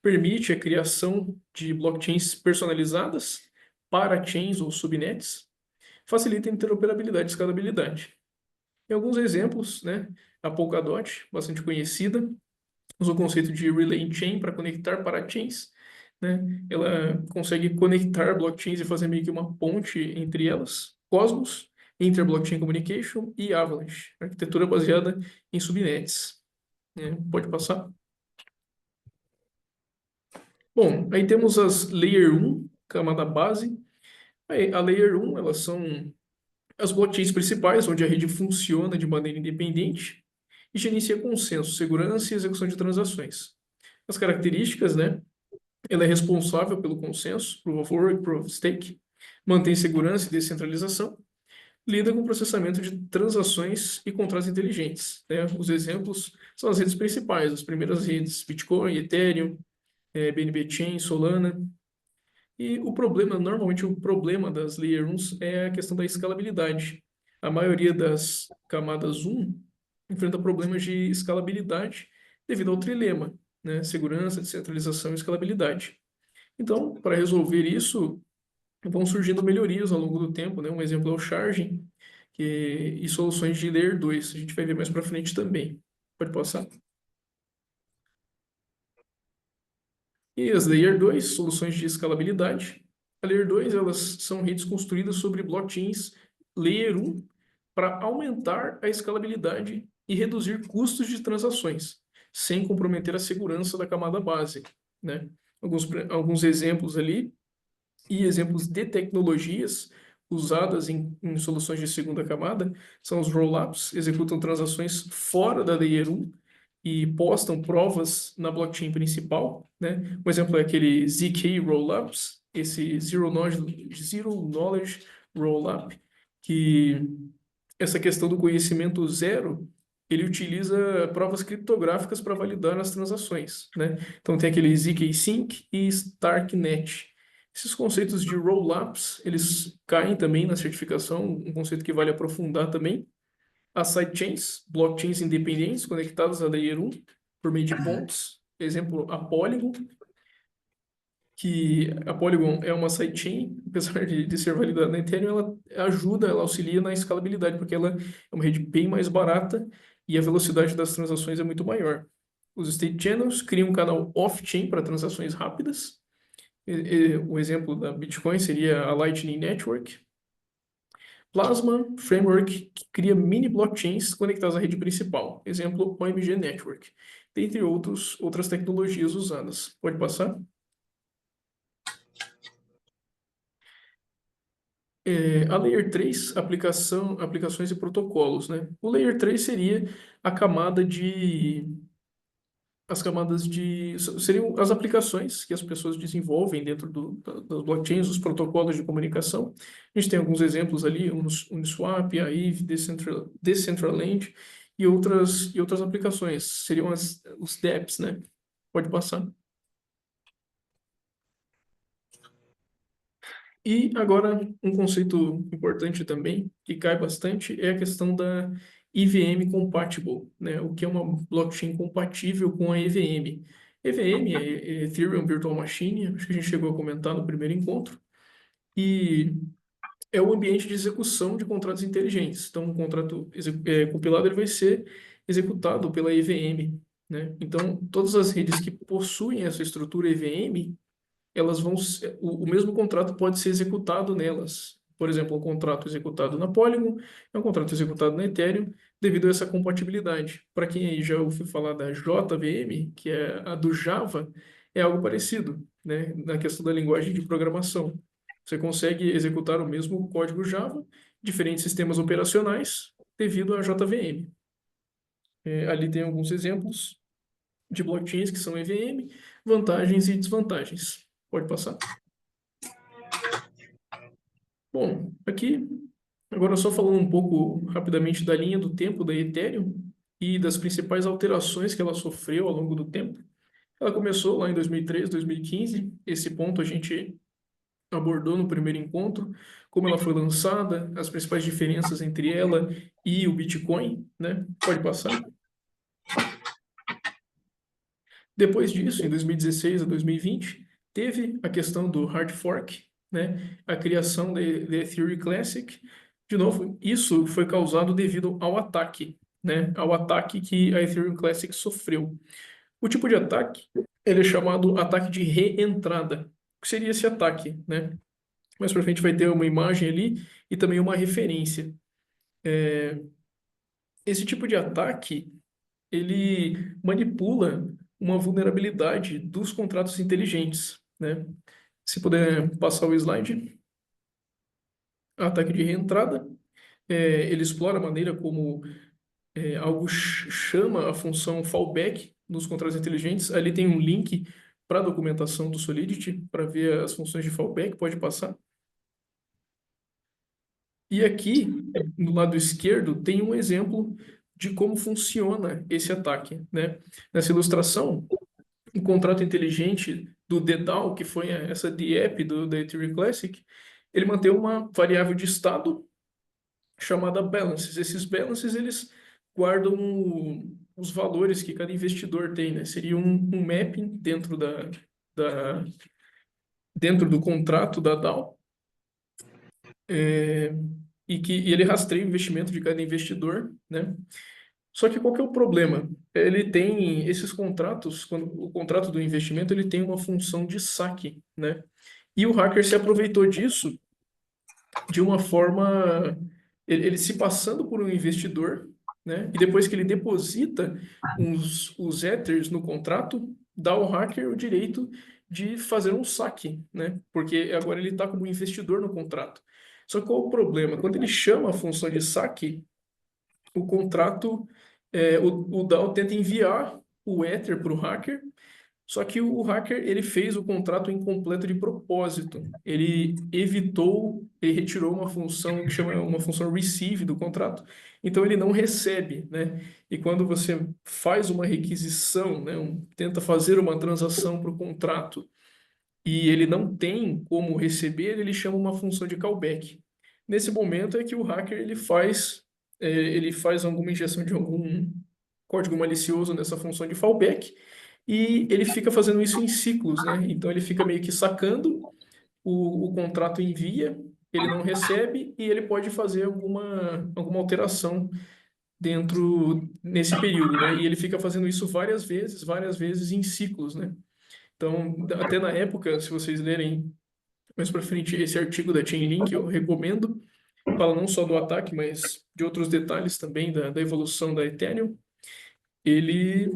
permite a criação de blockchains personalizadas para chains ou subnets, facilita a interoperabilidade e escalabilidade. Em alguns exemplos, né, a Polkadot, bastante conhecida, usa o conceito de Relay Chain para conectar parachains, né? Ela consegue conectar blockchains e fazer meio que uma ponte entre elas. Cosmos, Inter-Blockchain Communication e Avalanche, arquitetura baseada em subnets, né? Pode passar. Bom, aí temos as Layer 1, camada base. Aí, a Layer 1, elas são as blockchains principais, onde a rede funciona de maneira independente e gerencia consenso, segurança e execução de transações. As características, né? Ela é responsável pelo consenso, Proof of Work, Proof of Stake, mantém segurança e descentralização, lida com o processamento de transações e contratos inteligentes, né? Os exemplos são as redes principais, as primeiras redes, Bitcoin, Ethereum, BNB Chain, Solana. E normalmente o problema das Layer 1 é a questão da escalabilidade. A maioria das camadas 1 enfrenta problemas de escalabilidade devido ao trilema, né? Segurança, descentralização e escalabilidade. Então, para resolver isso, vão surgindo melhorias ao longo do tempo, né? Um exemplo é o Charging e soluções de Layer 2. A gente vai ver mais para frente também. Pode passar. E as Layer 2, soluções de escalabilidade. A Layer 2, elas são redes construídas sobre blockchains Layer 1 para aumentar a escalabilidade e reduzir custos de transações, sem comprometer a segurança da camada base, né? Alguns exemplos ali e exemplos de tecnologias usadas em soluções de segunda camada são os rollups, executam transações fora da Layer 1 e postam provas na blockchain principal, né? Um exemplo é aquele ZK Rollups, esse Zero Knowledge Rollup, que essa questão do conhecimento zero, ele utiliza provas criptográficas para validar as transações, né? Então tem aquele ZK Sync e Starknet. Esses conceitos de rollups, eles caem também na certificação, um conceito que vale aprofundar também. As sidechains, blockchains independentes conectadas à Layer 1 por meio de pontes. Exemplo, a Polygon, que a Polygon é uma sidechain, apesar de ser validada na Ethereum, ela auxilia na escalabilidade, porque ela é uma rede bem mais barata e a velocidade das transações é muito maior. Os state channels criam um canal off-chain para transações rápidas. O exemplo da Bitcoin seria a Lightning Network. Plasma Framework, que cria mini blockchains conectadas à rede principal. Exemplo, OMG Network. Dentre outras tecnologias usadas. Pode passar? A Layer 3, aplicações e protocolos, né? O Layer 3 seria a camada de... seriam as aplicações que as pessoas desenvolvem dentro das blockchains, os protocolos de comunicação. A gente tem alguns exemplos ali, Uniswap, Aave, Decentraland e outras aplicações. Seriam os dApps, né? Pode passar. E agora, um conceito importante também, que cai bastante, é a questão da EVM compatible, né? O que é uma blockchain compatível com a EVM. EVM é Ethereum Virtual Machine, acho que a gente chegou a comentar no primeiro encontro, e é o ambiente de execução de contratos inteligentes. Então, um contrato compilado ele vai ser executado pela EVM, né? Então, todas as redes que possuem essa estrutura EVM elas vão o mesmo contrato pode ser executado nelas. Por exemplo, um contrato executado na Polygon é um contrato executado na Ethereum devido a essa compatibilidade. Para quem aí já ouviu falar da JVM, que é a do Java, é algo parecido, né, na questão da linguagem de programação. Você consegue executar o mesmo código Java, diferentes sistemas operacionais, devido à JVM. Ali tem alguns exemplos de blockchains que são EVM, vantagens e desvantagens. Pode passar. Bom, aqui, agora só falando um pouco rapidamente da linha do tempo da Ethereum e das principais alterações que ela sofreu ao longo do tempo. Ela começou lá em 2013, 2015. Esse ponto a gente abordou no primeiro encontro, como ela foi lançada, as principais diferenças entre ela e o Bitcoin, né? Pode passar. Depois disso, em 2016 a 2020, teve a questão do hard fork, né? A criação da Ethereum Classic. De novo, isso foi causado devido ao ataque, né? Ao ataque que a Ethereum Classic sofreu. O tipo de ataque, ele é chamado ataque de reentrada. O que seria esse ataque, né? Mais para frente vai ter uma imagem ali e também uma referência. Esse tipo de ataque ele manipula uma vulnerabilidade dos contratos inteligentes, né? Se puder passar o slide, ataque de reentrada, ele explora a maneira como algo chama a função fallback nos contratos inteligentes. Ali tem um link para a documentação do Solidity para ver as funções de fallback, pode passar. E aqui, no lado esquerdo, tem um exemplo de como funciona esse ataque, né? Nessa ilustração, um contrato inteligente do DDAO, que foi essa DApp da Ethereum Classic, ele mantém uma variável de estado chamada balances. Esses balances, eles guardam os valores que cada investidor tem, né? Seria um mapping da, dentro do contrato da DAO, e ele rastreia o investimento de cada investidor, né? Só que qual que é o problema? Ele tem esses contratos, quando o contrato do investimento ele tem uma função de saque, né? E o hacker se aproveitou disso de uma forma, ele se passando por um investidor, né? E depois que ele deposita os Ethers no contrato, dá ao hacker o direito de fazer um saque, né? Porque agora ele está como investidor no contrato. Só que qual o problema? Quando ele chama a função de saque, o contrato, o DAO tenta enviar o Ether para o hacker, só que o hacker ele fez o contrato incompleto de propósito. Ele retirou uma função que chama uma função receive do contrato, então ele não recebe, né? E quando você faz uma requisição, né, tenta fazer uma transação para o contrato e ele não tem como receber, ele chama uma função de callback. Nesse momento é que o hacker ele faz alguma injeção de algum código malicioso nessa função de fallback e ele fica fazendo isso em ciclos, né? Então ele fica meio que sacando, o contrato envia, ele não recebe e ele pode fazer alguma alteração nesse período, né? E ele fica fazendo isso várias vezes em ciclos, né? Então, até na época, se vocês lerem mais para frente esse artigo da Chainlink, eu recomendo. Fala não só do ataque, mas de outros detalhes também da evolução da Ethereum. Ele,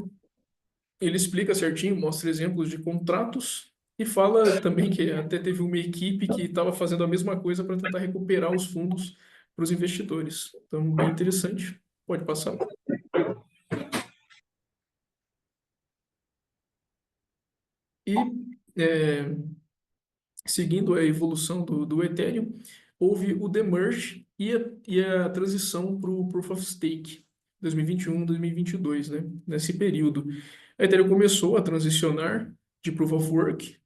ele explica certinho, mostra exemplos de contratos e fala também que até teve uma equipe que estava fazendo a mesma coisa para tentar recuperar os fundos para os investidores. Então, bem interessante. Pode passar. E é, seguindo a evolução do Ethereum, houve o demerge e a transição para o Proof of Stake. 2021, 2022, né? Nesse período. A Ethereum começou a transicionar de Proof of Work,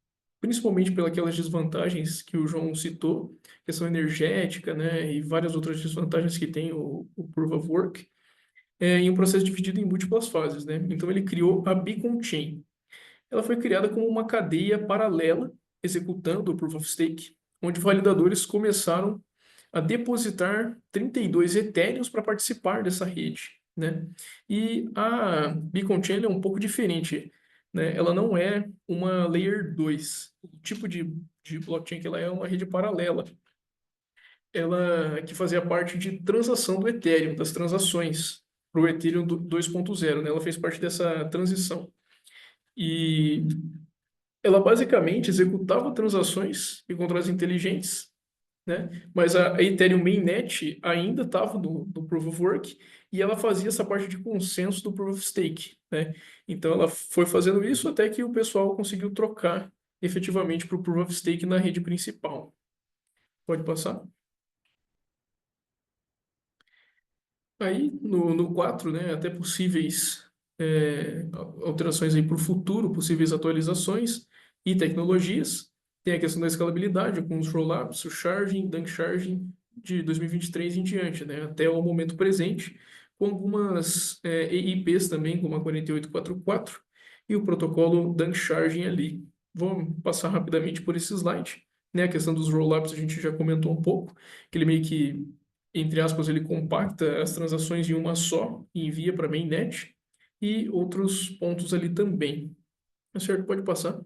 principalmente pelas desvantagens que o João citou, questão energética, né? E várias outras desvantagens que tem o Proof of Work, em um processo dividido em múltiplas fases, né? Então ele criou a Beacon Chain. Ela foi criada como uma cadeia paralela executando o Proof of Stake, onde validadores começaram a depositar 32 etéreos para participar dessa rede, né? E a Beacon Chain é um pouco diferente, né? Ela não é uma Layer 2. O tipo de blockchain que ela é uma rede paralela. Ela que fazia parte de transação do Ethereum, das transações para o Ethereum 2.0, né? Ela fez parte dessa transição. E ela basicamente executava transações e contratos inteligentes, né? Mas a Ethereum Mainnet ainda estava no Proof of Work e ela fazia essa parte de consenso do Proof of Stake, né? Então ela foi fazendo isso até que o pessoal conseguiu trocar efetivamente para o Proof of Stake na rede principal. Pode passar? Aí, no 4, né, até possíveis alterações para o futuro, possíveis atualizações e tecnologias. Tem a questão da escalabilidade, com os rollups, o charging, dunk charging de 2023 em diante, né, até o momento presente, com algumas EIPs também, como a 4844 e o protocolo dunk charging ali. Vamos passar rapidamente por esse slide. Né, a questão dos rollups a gente já comentou um pouco, que ele meio que entre aspas, ele compacta as transações em uma só e envia para a mainnet e outros pontos ali também. Tá certo? Pode passar.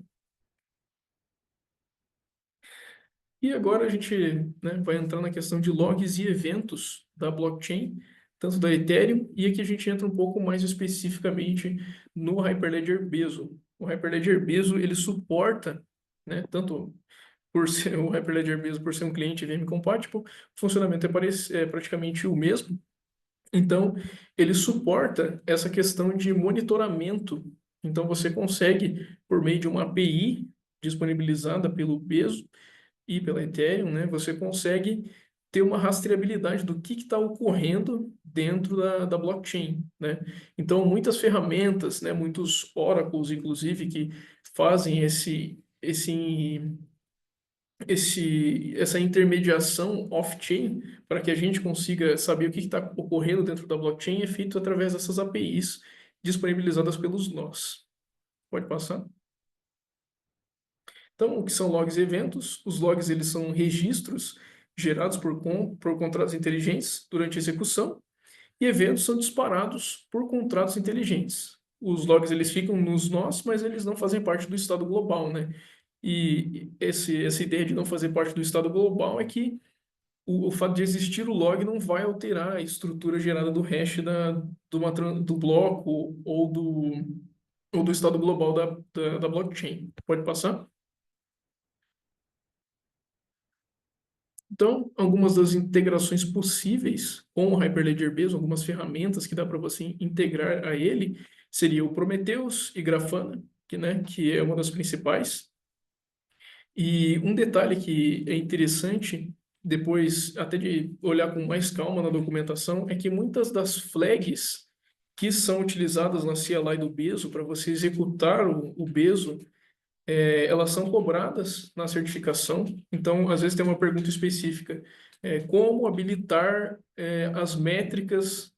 E agora a gente, né, vai entrar na questão de logs e eventos da blockchain, tanto da Ethereum, e aqui a gente entra um pouco mais especificamente no Hyperledger Bezo. O Hyperledger Bezo, ele suporta, né, tanto por ser o Hyperledger Bezo, por ser um cliente VM compatible, o funcionamento é praticamente o mesmo. Então, ele suporta essa questão de monitoramento. Então, você consegue, por meio de uma API disponibilizada pelo Bezo e pela Ethereum, né, você consegue ter uma rastreabilidade do que está ocorrendo dentro da blockchain, né? Então, muitas ferramentas, né, muitos oracles, inclusive, que fazem essa intermediação off-chain para que a gente consiga saber o que está ocorrendo dentro da blockchain é feito através dessas APIs disponibilizadas pelos nós. Pode passar? Então, o que são logs e eventos? Os logs eles são registros gerados por contratos inteligentes durante a execução e eventos são disparados por contratos inteligentes. Os logs eles ficam nos nós, mas eles não fazem parte do estado global, né? E essa ideia de não fazer parte do estado global é que o fato de existir o log não vai alterar a estrutura gerada do hash do bloco ou do estado global da blockchain. Pode passar? Então, algumas das integrações possíveis com o Hyperledger Bezo, algumas ferramentas que dá para você integrar a ele, seria o Prometheus e Grafana, que é uma das principais. E um detalhe que é interessante, depois até de olhar com mais calma na documentação, é que muitas das flags que são utilizadas na CLI do Bezo para você executar o Bezo, elas são cobradas na certificação. Então, às vezes tem uma pergunta específica, como habilitar as métricas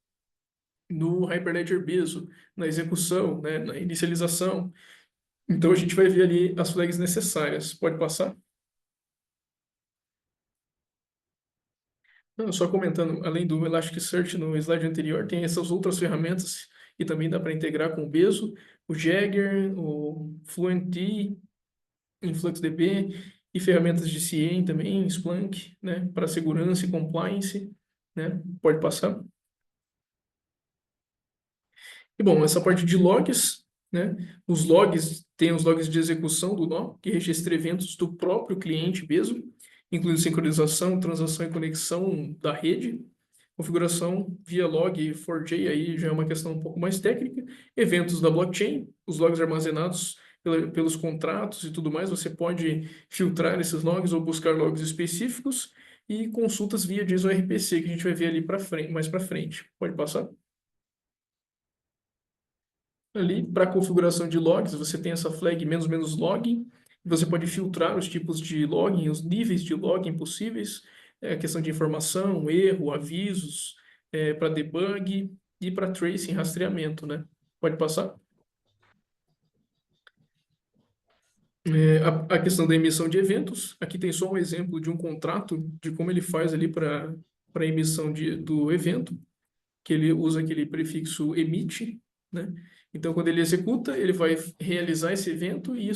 no Hyperledger Bezo, na execução, né, na inicialização. Então, a gente vai ver ali as flags necessárias. Pode passar? Não, só comentando, além do Elasticsearch no slide anterior, tem essas outras ferramentas que também dá para integrar com o Bezo, o Jagger, o FluentD, InfluxDB e ferramentas de CIEM também, Splunk, né, para segurança e compliance, né? Pode passar. E bom, essa parte de logs, né? Os logs, tem os logs de execução do nó, que registra eventos do próprio cliente mesmo, incluindo sincronização, transação e conexão da rede, configuração via log 4j, aí já é uma questão um pouco mais técnica, eventos da blockchain, os logs armazenados pelos contratos e tudo mais, você pode filtrar esses logs ou buscar logs específicos e consultas via JSON RPC, que a gente vai ver ali mais para frente. Pode passar? Ali, para configuração de logs, você tem essa flag menos menos login. Você pode filtrar os tipos de login, os níveis de login possíveis, questão de informação, erro, avisos, para debug e para tracing, rastreamento, né? Pode passar? A questão da emissão de eventos, aqui tem só um exemplo de um contrato, de como ele faz ali para emissão do evento, que ele usa aquele prefixo emit, né? Então, quando ele executa, ele vai realizar esse evento e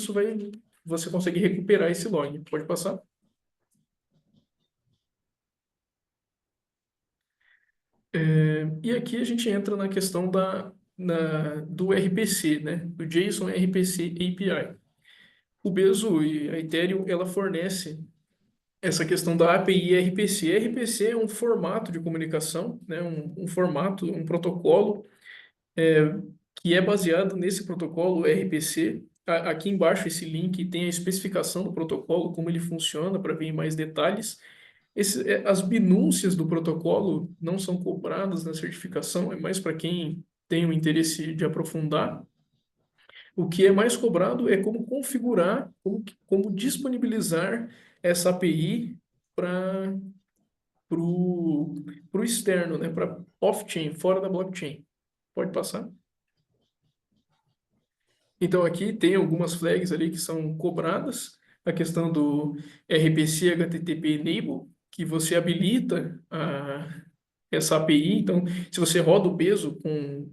você consegue recuperar esse log. Pode passar? E aqui a gente entra na questão do RPC, né? Do JSON RPC API. O Bezo e a Ethereum, ela fornece essa questão da API RPC. RPC é um formato de comunicação, né? Um formato, um protocolo que é baseado nesse protocolo RPC. Aqui embaixo, esse link tem a especificação do protocolo, como ele funciona, para ver em mais detalhes. As minúcias do protocolo não são cobradas na certificação, é mais para quem tem o interesse de aprofundar. O que é mais cobrado é como configurar, como disponibilizar essa API para o externo, né? Para off-chain, fora da blockchain. Pode passar? Então aqui tem algumas flags ali que são cobradas. A questão do RPC HTTP Enable, que você habilita essa API. Então, se você roda o Bezo com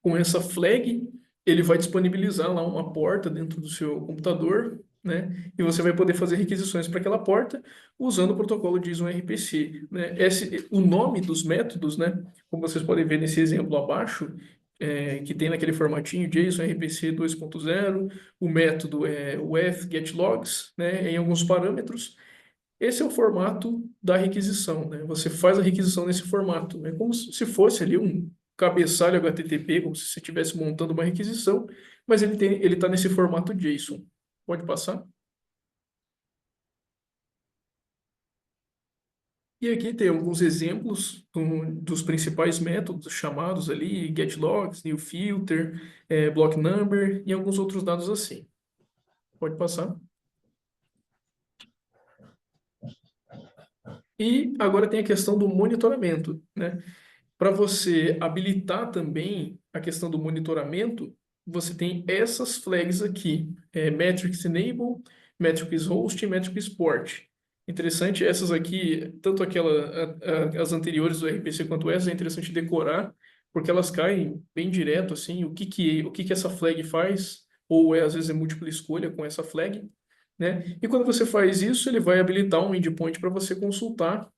com essa flag, ele vai disponibilizar lá uma porta dentro do seu computador, né? E você vai poder fazer requisições para aquela porta usando o protocolo JSON RPC, né? O nome dos métodos, né? Como vocês podem ver nesse exemplo abaixo, que tem naquele formatinho JSON RPC 2.0, o método é o getLogs, né? Em alguns parâmetros. Esse é o formato da requisição, né? Você faz a requisição nesse formato. É como se fosse ali um cabeçalho HTTP, como se você estivesse montando uma requisição, mas ele está nesse formato JSON. Pode passar? E aqui tem alguns exemplos dos principais métodos chamados ali, getLogs, newFilter, block number e alguns outros dados assim. Pode passar? E agora tem a questão do monitoramento, né? Para você habilitar também a questão do monitoramento, você tem essas flags aqui, Metrics Enable, Metrics Host e Metrics Port. Interessante, essas aqui, tanto as anteriores do RPC quanto essas, é interessante decorar, porque elas caem bem direto, assim, o que que essa flag faz, ou às vezes é múltipla escolha com essa flag, né? E quando você faz isso, ele vai habilitar um endpoint para você consultar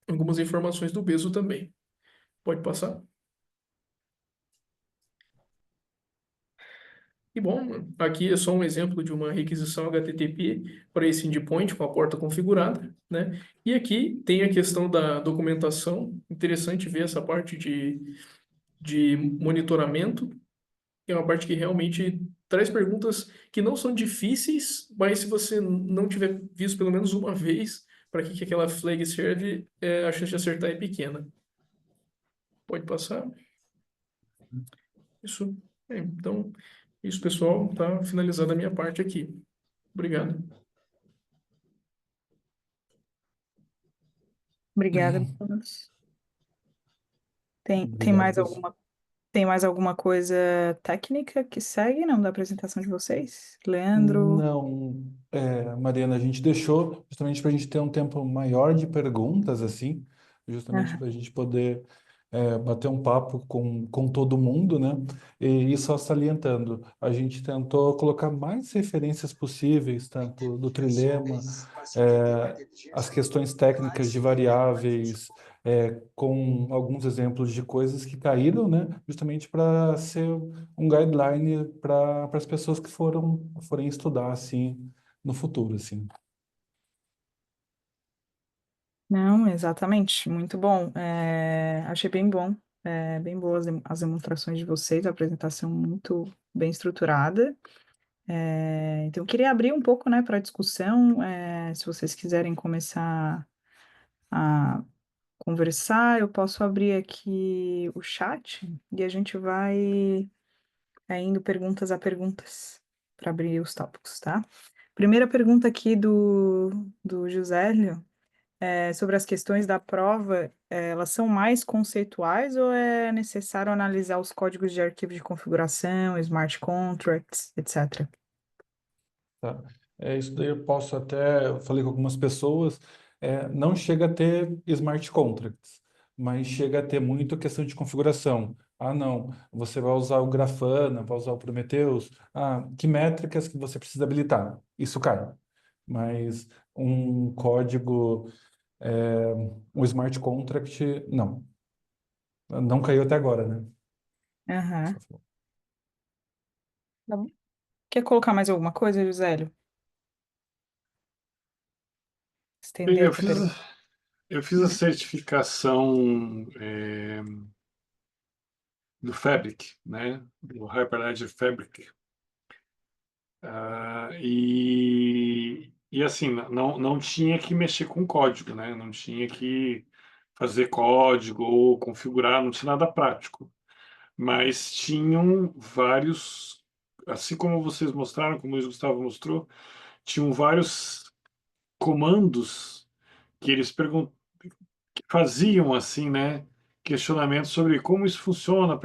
algumas informações do Bezo também. Pode passar? E bom, aqui é só um exemplo de uma requisição HTTP para esse endpoint com a porta configurada, né? E aqui tem a questão da documentação. Interessante ver essa parte de monitoramento, que é uma parte que realmente traz perguntas que não são difíceis, mas se você não tiver visto pelo menos uma vez para que aquela flag serve, a chance de acertar é pequena. Pode passar? Isso. Então, isso, pessoal, tá finalizada a minha parte aqui. Obrigado. Obrigada, Uhum. Brunos. Obrigado, pessoal. Tem mais alguma coisa técnica que segue, não, da apresentação de vocês? Leandro? Não, Mariana, a gente deixou justamente para a gente ter um tempo maior de perguntas, assim, justamente Aham. para a gente poder bater um papo com todo mundo, né? E só salientando, a gente tentou colocar mais referências possíveis, tanto do trilema, as questões técnicas de variáveis, com alguns exemplos de coisas que caíram, né? Justamente para ser um guideline para as pessoas que forem estudar assim no futuro, assim. Não, exatamente. Muito bom. Achei bem bom. Bem boas as demonstrações de vocês, a apresentação muito bem estruturada. Então, eu queria abrir um pouco, né, para discussão. Se vocês quiserem começar a conversar, eu posso abrir aqui o chat e a gente vai indo perguntas a perguntas para abrir os tópicos, tá? Primeira pergunta aqui do Josélio é sobre as questões da prova, elas são mais conceituais ou é necessário analisar os códigos de arquivo de configuração, smart contracts, etc. Tá? Isso daí eu falei com algumas pessoas, não chega a ter smart contracts, mas chega a ter muito questão de configuração. Ah, não, você vai usar o Grafana, vai usar o Prometheus. Ah, que métricas que você precisa habilitar? Isso cai. Mas um código, é, um smart contract, não. Não caiu até agora, né? Aham. Tá bom. Quer colocar mais alguma coisa, Josélio? Bem, Estender aqui a pergunta. eu fiz a certificação do Fabric, né? Do Hyperledger Fabric. E assim, não tinha que mexer com código, né? Não tinha que fazer código ou configurar, não tinha nada prático. Mas tinham vários, assim como vocês mostraram, como o Luiz Gustavo mostrou, tinham vários comandos que eles faziam assim, né? Questionamentos sobre como isso funciona,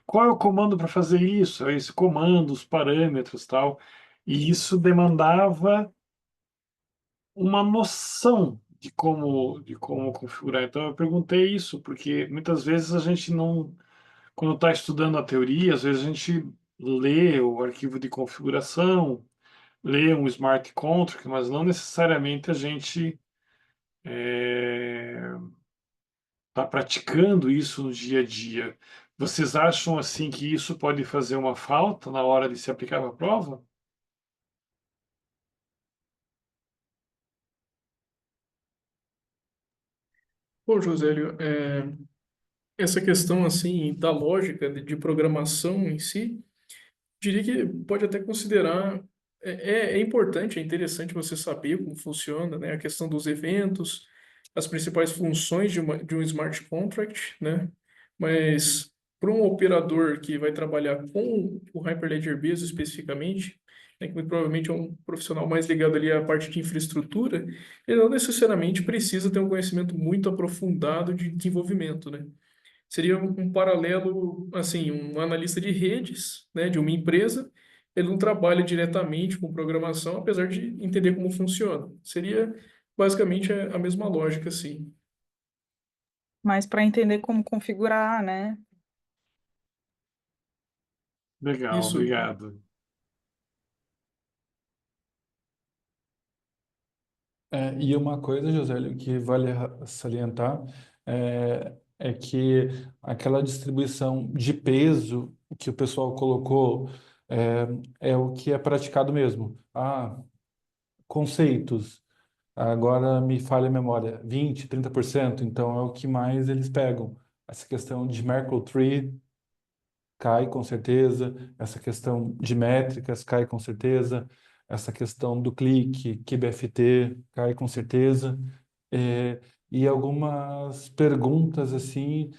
qual é o comando para fazer isso, esse comando, os parâmetros, tal. E isso demandava uma noção de como configurar. Então eu perguntei isso porque muitas vezes a gente não, quando está estudando a teoria, às vezes a gente lê o arquivo de configuração, lê um smart contract, mas não necessariamente a gente está praticando isso no dia a dia. Vocês acham assim que isso pode fazer uma falta na hora de se aplicar para a prova? Pô, Josélio, essa questão assim da lógica de programação em si, diria que pode até considerar é importante, é interessante você saber como funciona, né, a questão dos eventos, as principais funções de um smart contract, né? Mas para um operador que vai trabalhar com o Hyperledger Bezo especificamente, né, que muito provavelmente é um profissional mais ligado ali à parte de infraestrutura, ele não necessariamente precisa ter um conhecimento muito aprofundado de desenvolvimento, né? Seria um paralelo, assim, um analista de redes, né, de uma empresa, ele não trabalha diretamente com programação, apesar de entender como funciona. Seria basicamente a mesma lógica, assim. Mas para entender como configurar, né? Legal, Isso. obrigado. E uma coisa, José, que vale salientar é que aquela distribuição de peso que o pessoal colocou é o que é praticado mesmo. Ah, conceitos. Agora me falha a memória, 20, 30%, então é o que mais eles pegam. Essa questão de Merkle Tree cai com certeza, essa questão de métricas cai com certeza, essa questão do clique, KBFT cai com certeza, é, e algumas perguntas assim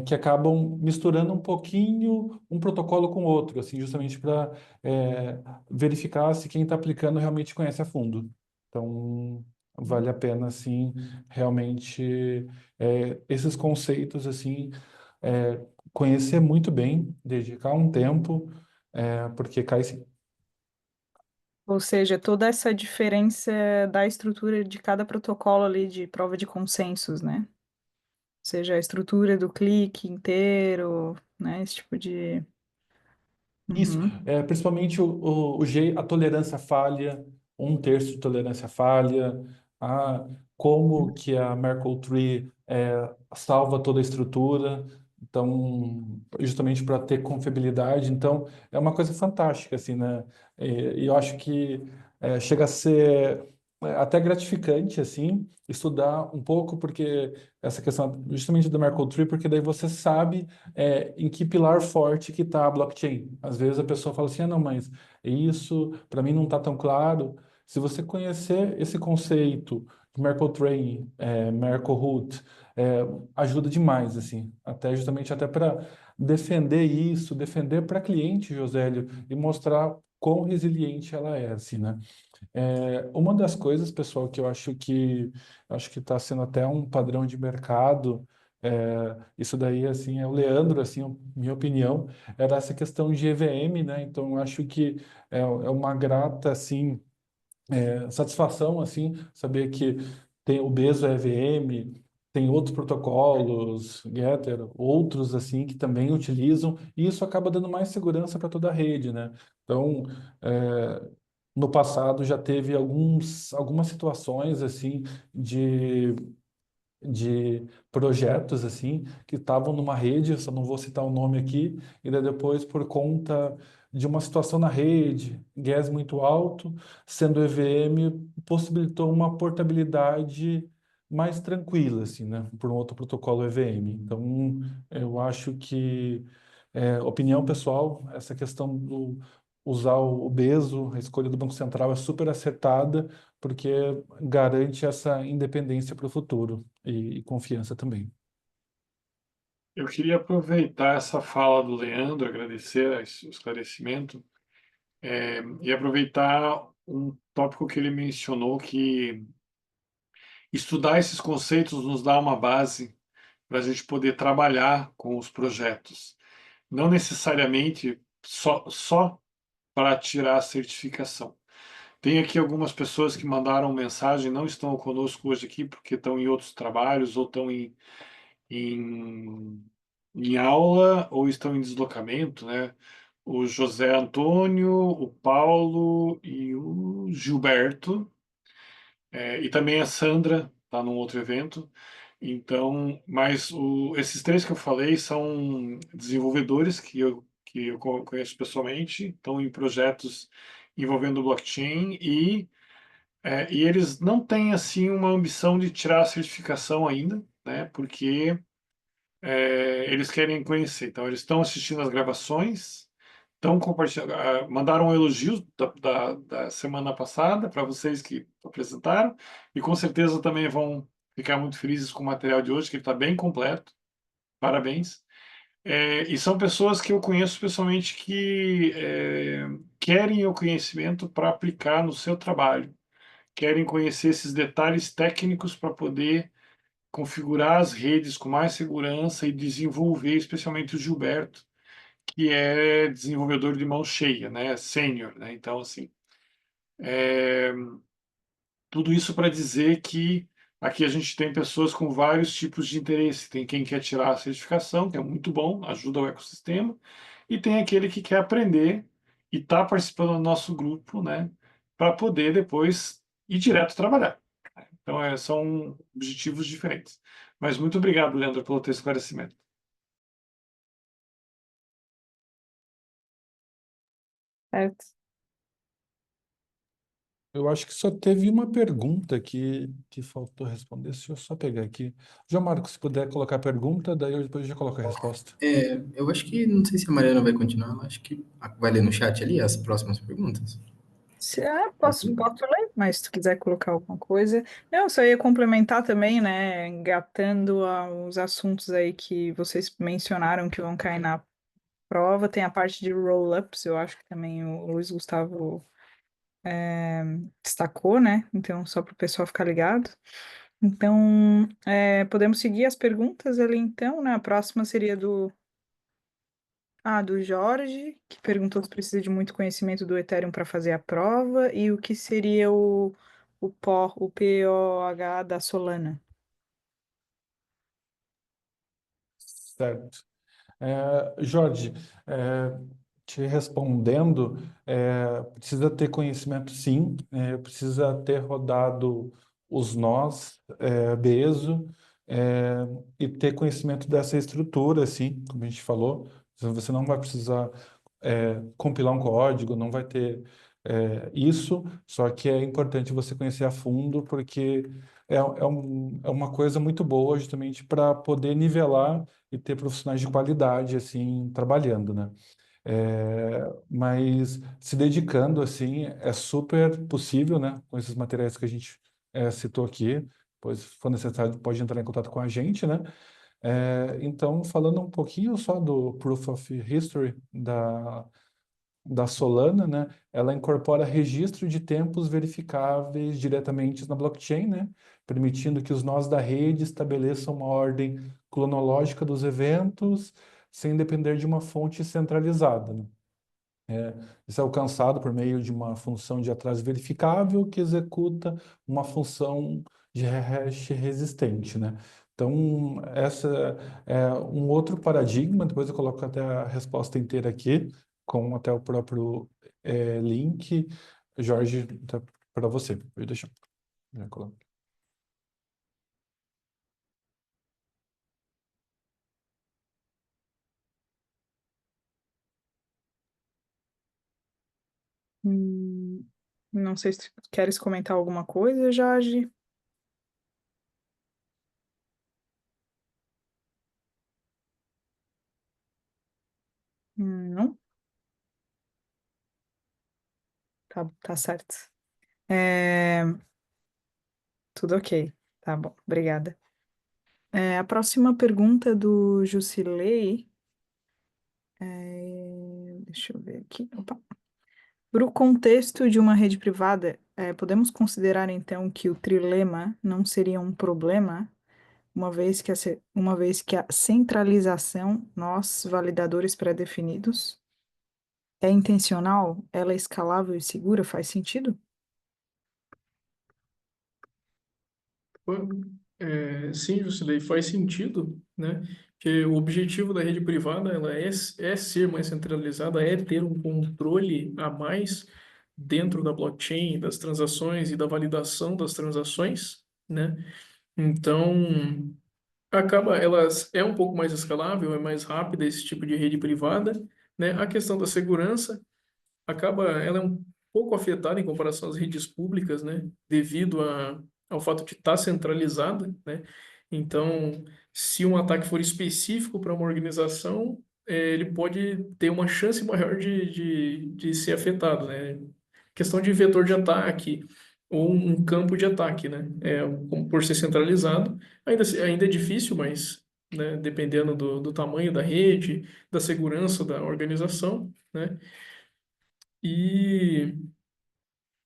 que acabam misturando um pouquinho um protocolo com o outro, assim, justamente para verificar se quem está aplicando realmente conhece a fundo. Então, vale a pena, assim, realmente esses conceitos, assim, conhecer muito bem, dedicar um tempo, porque cai sim. Ou seja, toda essa diferença da estrutura de cada protocolo ali de prova de consensos, né? Ou seja, a estrutura do clique inteiro, né? Esse tipo de. Isso, Uhum. principalmente o G, a tolerância à falha, um terço de tolerância à falha, como que a Merkle Tree salva toda a estrutura, então, justamente para ter confiabilidade, então, é uma coisa fantástica, assim, né? E eu acho que chega a ser até gratificante, assim, estudar um pouco, porque essa questão justamente do Merkle Tree, porque daí você sabe em que pilar forte que está a blockchain. Às vezes a pessoa fala assim, não, mas isso para mim não está tão claro. Se você conhecer esse conceito Merkle Train, Merkle Root, ajuda demais, assim, até justamente até para defender isso, defender para cliente, Josélio, e mostrar quão resiliente ela é, assim, né? Uma das coisas, pessoal, que eu acho que está sendo até um padrão de mercado, isso daí, assim, é o Leandro, assim, minha opinião, era essa questão de EVM, né? Então, eu acho que é uma grata, assim, satisfação, assim, saber que tem o Bezo EVM, tem outros protocolos, Getter, outros, assim, que também utilizam, e isso acaba dando mais segurança para toda a rede, né? Então, no passado já teve algumas situações, assim, de projetos assim que estavam numa rede, eu só não vou citar o nome aqui, e daí depois por conta de uma situação na rede, gas muito alto, sendo EVM, possibilitou uma portabilidade mais tranquila assim, né, por um outro protocolo EVM. Então, eu acho que opinião pessoal, essa questão do usar o Bezo, a escolha do Banco Central é super acertada, porque garante essa independência para o futuro e confiança também. Eu queria aproveitar essa fala do Leandro, agradecer o esclarecimento, e aproveitar um tópico que ele mencionou, que estudar esses conceitos nos dá uma base para a gente poder trabalhar com os projetos. Não necessariamente só para tirar a certificação. Tem aqui algumas pessoas que mandaram mensagem, não estão conosco hoje aqui porque estão em outros trabalhos ou estão em, em aula ou estão em deslocamento, né? O José Antônio, o Paulo e o Gilberto, e também a Sandra está num outro evento. Então, mas esses três que eu falei são desenvolvedores que eu conheço pessoalmente, estão em projetos envolvendo blockchain e eles não têm assim uma ambição de tirar a certificação ainda, né? Porque eles querem conhecer. Então, eles estão assistindo as gravações, estão compartilhando, mandaram elogios da semana passada para vocês que apresentaram, e com certeza também vão ficar muito felizes com o material de hoje, que está bem completo. Parabéns. E são pessoas que eu conheço pessoalmente que querem o conhecimento para aplicar no seu trabalho, querem conhecer esses detalhes técnicos para poder configurar as redes com mais segurança e desenvolver, especialmente o Gilberto, que é desenvolvedor de mão cheia, né, sênior, né? Então, assim, tudo isso para dizer que aqui a gente tem pessoas com vários tipos de interesse. Tem quem quer tirar a certificação, que é muito bom, ajuda o ecossistema, e tem aquele que quer aprender e está participando do nosso grupo, né, para poder depois ir direto trabalhar. Então, são objetivos diferentes. Mas muito obrigado, Leandro, pelo teu esclarecimento. Certo. Eu acho que só teve uma pergunta que faltou responder. Deixa eu só pegar aqui. João Marcos, se puder colocar a pergunta, daí depois eu já coloco a resposta. Eu acho que, não sei se a Mariana vai continuar, eu acho que vai ler no chat ali as próximas perguntas. Pode ser? Posso ler, mas se tu quiser colocar alguma coisa. Não, só ia complementar também, né? Engatando aos assuntos aí que vocês mencionaram que vão cair na prova. Tem a parte de roll-ups, eu acho que também o Luiz Gustavo destacou, né? Então, só para o pessoal ficar ligado. Então, podemos seguir as perguntas ali, então, né? A próxima seria do Jorge, que perguntou se precisa de muito conhecimento do Ethereum para fazer a prova, e o que seria o POH da Solana. Certo. Jorge, te respondendo, precisa ter conhecimento, sim, precisa ter rodado os nós, Bezo, e ter conhecimento dessa estrutura, assim, como a gente falou. Você não vai precisar compilar um código, não vai ter isso, só que é importante você conhecer a fundo, porque é uma coisa muito boa justamente para poder nivelar e ter profissionais de qualidade assim trabalhando, né? Mas se dedicando assim é super possível, né? Com esses materiais que a gente citou aqui, Depois, se for necessário, pode entrar em contato com a gente, né? Então, falando um pouquinho só do Proof of History da Solana, né? Ela incorpora registro de tempos verificáveis diretamente na blockchain, né? Permitindo que os nós da rede estabeleçam uma ordem cronológica dos eventos sem depender de uma fonte centralizada, né? Isso é alcançado por meio de uma função de atraso verificável que executa uma função de hash resistente, né? Então, essa é um outro paradigma. Depois eu coloco até a resposta inteira aqui, com até o próprio link. Jorge, tá para você. Pode deixar. Já coloco. Hum, não sei se tu queres comentar alguma coisa, Jorge. Não? Tá certo. É, tudo ok. Tá bom, obrigada. A próxima pergunta é do Jusilei. Deixa eu ver aqui. Opa. Para o contexto de uma rede privada, podemos considerar então que o trilema não seria um problema, uma vez que a centralização, nós, validadores pré-definidos, é intencional, ela é escalável e segura, faz sentido? Sim, Jusilei, faz sentido, né? Que o objetivo da rede privada ela é ser mais centralizada, é ter um controle a mais dentro da blockchain, das transações e da validação das transações, né? Então, elas é um pouco mais escalável, é mais rápida esse tipo de rede privada, né? A questão da segurança ela é um pouco afetada em comparação às redes públicas, né? Devido ao fato de estar centralizada, né? Então, se um ataque for específico para uma organização, ele pode ter uma chance maior de ser afetado, né? Questão de vetor de ataque ou um campo de ataque, né? Por ser centralizado, ainda é difícil, mas, né, dependendo do tamanho da rede, da segurança da organização, né? E,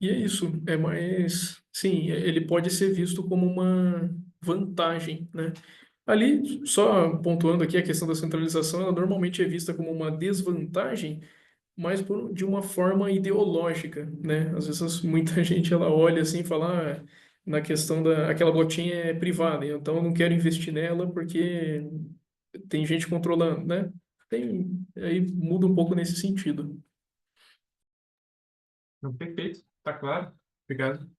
e é isso, sim, ele pode ser visto como uma vantagem, né? Ali, só pontuando aqui a questão da centralização, ela normalmente é vista como uma desvantagem, mas de uma forma ideológica, né? Às vezes muita gente ela olha assim e fala, na questão aquela blockchain é privada, então eu não quero investir nela porque tem gente controlando, né? Aí muda um pouco nesse sentido. Não, perfeito, tá claro. Obrigado.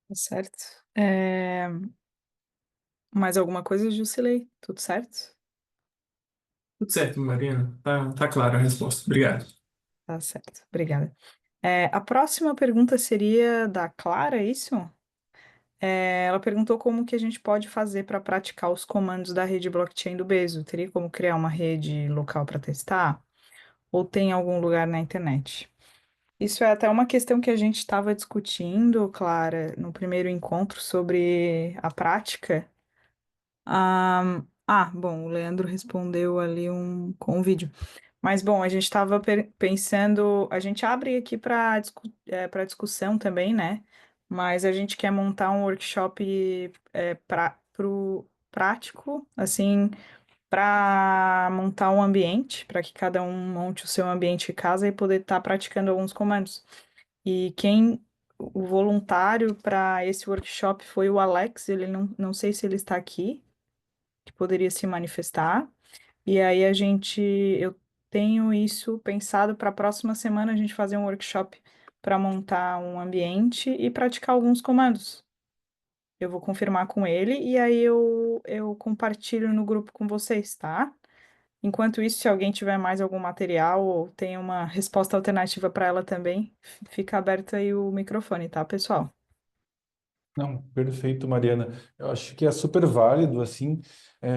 Tá certo. Mais alguma coisa, Jusilei? Tudo certo? Tudo certo, Mariana. Tá claro a resposta. Obrigado. Tá certo, obrigada. A próxima pergunta seria da Clara, é isso? Ela perguntou como que a gente pode fazer para praticar os comandos da rede blockchain do Bezo. Teria como criar uma rede local para testar? Ou tem em algum lugar na internet? Isso é até uma questão que a gente estava discutindo, Clara, no primeiro encontro sobre a prática. Bom, o Leandro respondeu ali com um vídeo. Mas, bom, a gente estava pensando, a gente abre aqui para discussão também, né? Mas a gente quer montar um workshop prático, assim, para montar um ambiente, para que cada um monte o seu ambiente de casa e poder estar praticando alguns comandos. E o voluntário para esse workshop foi o Alex, ele não sei se ele está aqui, que poderia se manifestar. E aí eu tenho isso pensado para a próxima semana a gente fazer um workshop para montar um ambiente e praticar alguns comandos. Eu vou confirmar com ele e aí eu compartilho no grupo com vocês, tá? Enquanto isso, se alguém tiver mais algum material ou tem uma resposta alternativa para ela também, fica aberto aí o microfone, tá, pessoal? Não, perfeito, Mariana. Eu acho que é super válido, assim,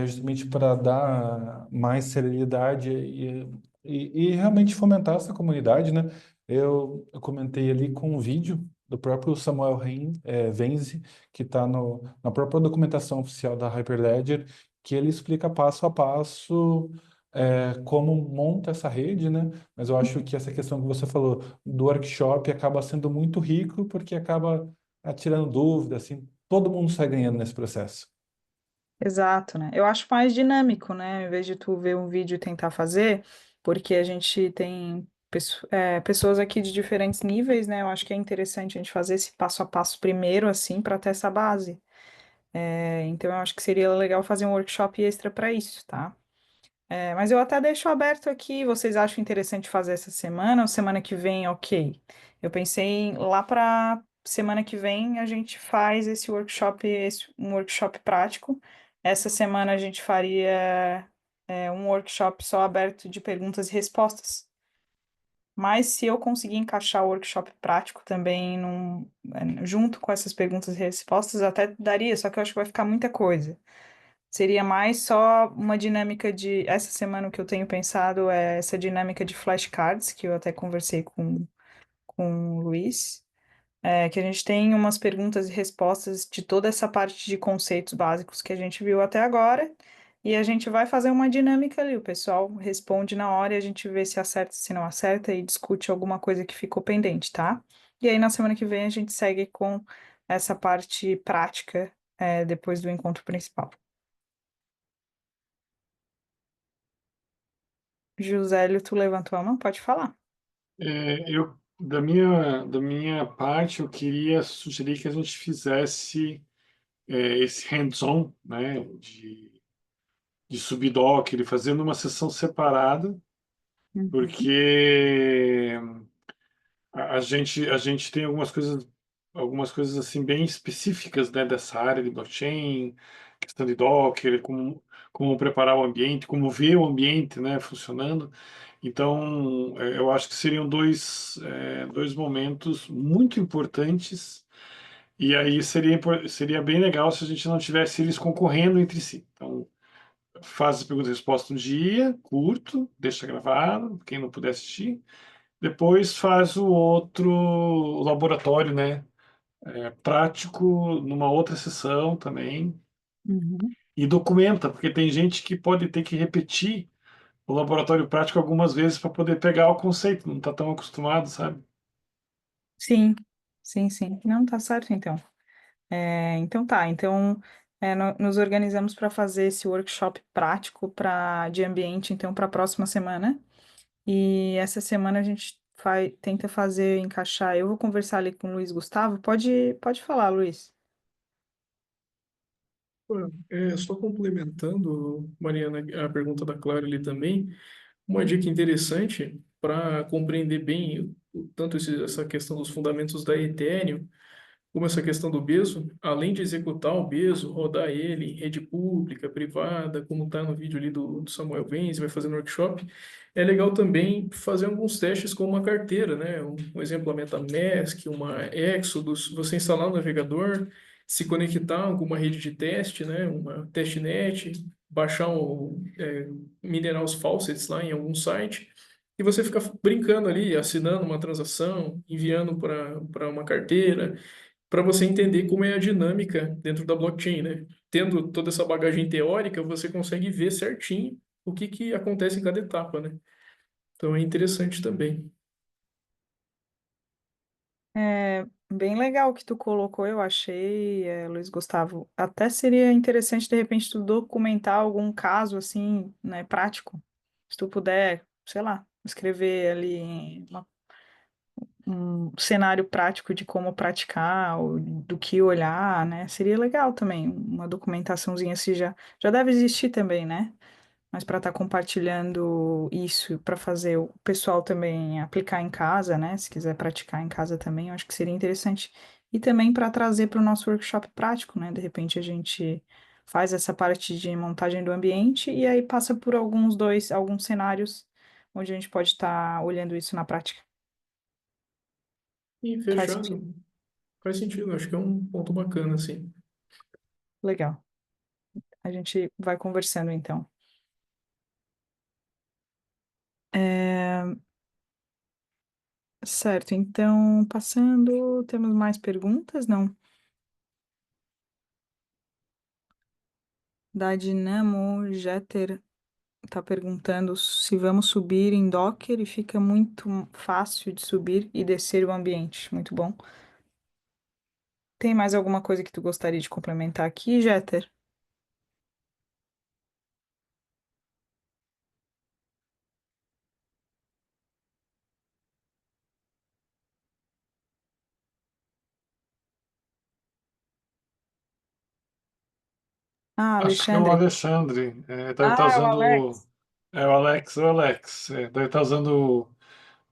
justamente para dar mais celeridade e realmente fomentar essa comunidade, né? Eu comentei ali com um vídeo do próprio Samuel Venzi, que está na própria documentação oficial da Hyperledger, que ele explica passo a passo como monta essa rede, né? Mas eu acho que essa questão que você falou do workshop acaba sendo muito rico, porque acaba tirando dúvida, assim, todo mundo sai ganhando nesse processo. Exato, né? Eu acho mais dinâmico, né? Em vez de tu ver um vídeo e tentar fazer, porque a gente tem pessoas aqui de diferentes níveis, né? Eu acho que é interessante a gente fazer esse passo a passo primeiro, assim, para ter essa base. Então, eu acho que seria legal fazer um workshop extra para isso, tá? Mas eu até deixo aberto aqui. Vocês acham interessante fazer essa semana ou semana que vem? Ok. Eu pensei lá para semana que vem a gente faz um workshop prático. Essa semana a gente faria um workshop só aberto de perguntas e respostas. Mas se eu conseguir encaixar o workshop prático também junto com essas perguntas e respostas, até daria, só que eu acho que vai ficar muita coisa. Seria mais só uma dinâmica de. Essa semana o que eu tenho pensado é essa dinâmica de flashcards, que eu até conversei com o Luiz, que a gente tem umas perguntas e respostas de toda essa parte de conceitos básicos que a gente viu até agora, e a gente vai fazer uma dinâmica ali. O pessoal responde na hora e a gente vê se acerta, se não acerta e discute alguma coisa que ficou pendente, tá? E aí na semana que vem a gente segue com essa parte prática, depois do encontro principal. Jusélio, tu levantou a mão? Pode falar. Da minha parte, eu queria sugerir que a gente fizesse esse hands-on, né, de subdoc, ele fazendo uma sessão separada, Uhum. porque a gente tem algumas coisas assim bem específicas, né, dessa área de blockchain, questão de Docker, como preparar o ambiente, como ver o ambiente, né, funcionando. Então, eu acho que seriam dois momentos muito importantes, e aí seria bem legal se a gente não tivesse eles concorrendo entre si. Então, faz as perguntas e respostas um dia, curto, deixa gravado, quem não puder assistir. Depois faz o outro laboratório, né? Prático, numa outra sessão também. Uhum. E documenta, porque tem gente que pode ter que repetir o laboratório prático algumas vezes para poder pegar o conceito, não está tão acostumado, sabe? Sim, sim, sim. Não, tá certo então. Então tá, então nos organizamos para fazer esse workshop prático de ambiente, então, para a próxima semana. E essa semana a gente tenta fazer, encaixar. Eu vou conversar ali com o Luiz Gustavo. Pode falar, Luiz. Só complementando, Mariana, a pergunta da Clara ali também, uma dica interessante para compreender bem tanto essa questão dos fundamentos da Ethereum, como essa questão do Bezo, além de executar o Bezo, rodar ele em rede pública, privada, como está no vídeo ali do Samuel Benz, vai fazer no workshop, é legal também fazer alguns testes com uma carteira, né? Um exemplo, a MetaMask, uma Exodus, você instalar no navegador, se conectar a alguma rede de teste, né? Uma testnet, baixar minerar os faucets lá em algum site, e você fica brincando ali, assinando uma transação, enviando para uma carteira, para você entender como é a dinâmica dentro da blockchain, né? Tendo toda essa bagagem teórica, você consegue ver certinho o que que acontece em cada etapa, né? Então é interessante também. Bem legal o que tu colocou, eu achei, Luiz Gustavo. Até seria interessante, de repente, tu documentar algum caso, assim, né, prático. Se tu puder, sei lá, escrever ali um cenário prático de como praticar, ou do que olhar, né? Seria legal também, uma documentaçãozinha assim já deve existir também, né? Mas para estar compartilhando isso, para fazer o pessoal também aplicar em casa, né? Se quiser praticar em casa também, eu acho que seria interessante. E também para trazer para o nosso workshop prático, né? De repente a gente faz essa parte de montagem do ambiente e aí passa por alguns cenários onde a gente pode estar olhando isso na prática. E Faz sentido. fechado, faz sentido, acho que é um ponto bacana, assim. Legal. A gente vai conversando então. É, Certo, então, passando, temos mais perguntas? Não. Da Dinamo Jeter está perguntando se vamos subir em Docker e fica muito fácil de subir e descer o ambiente. Muito bom. Tem mais alguma coisa que tu gostaria de complementar aqui, Jeter? Ah, Acho que é o Alexandre. Alexandre. Deve estar Ah, é o usando. Alex. É o Alex. Deve estar usando o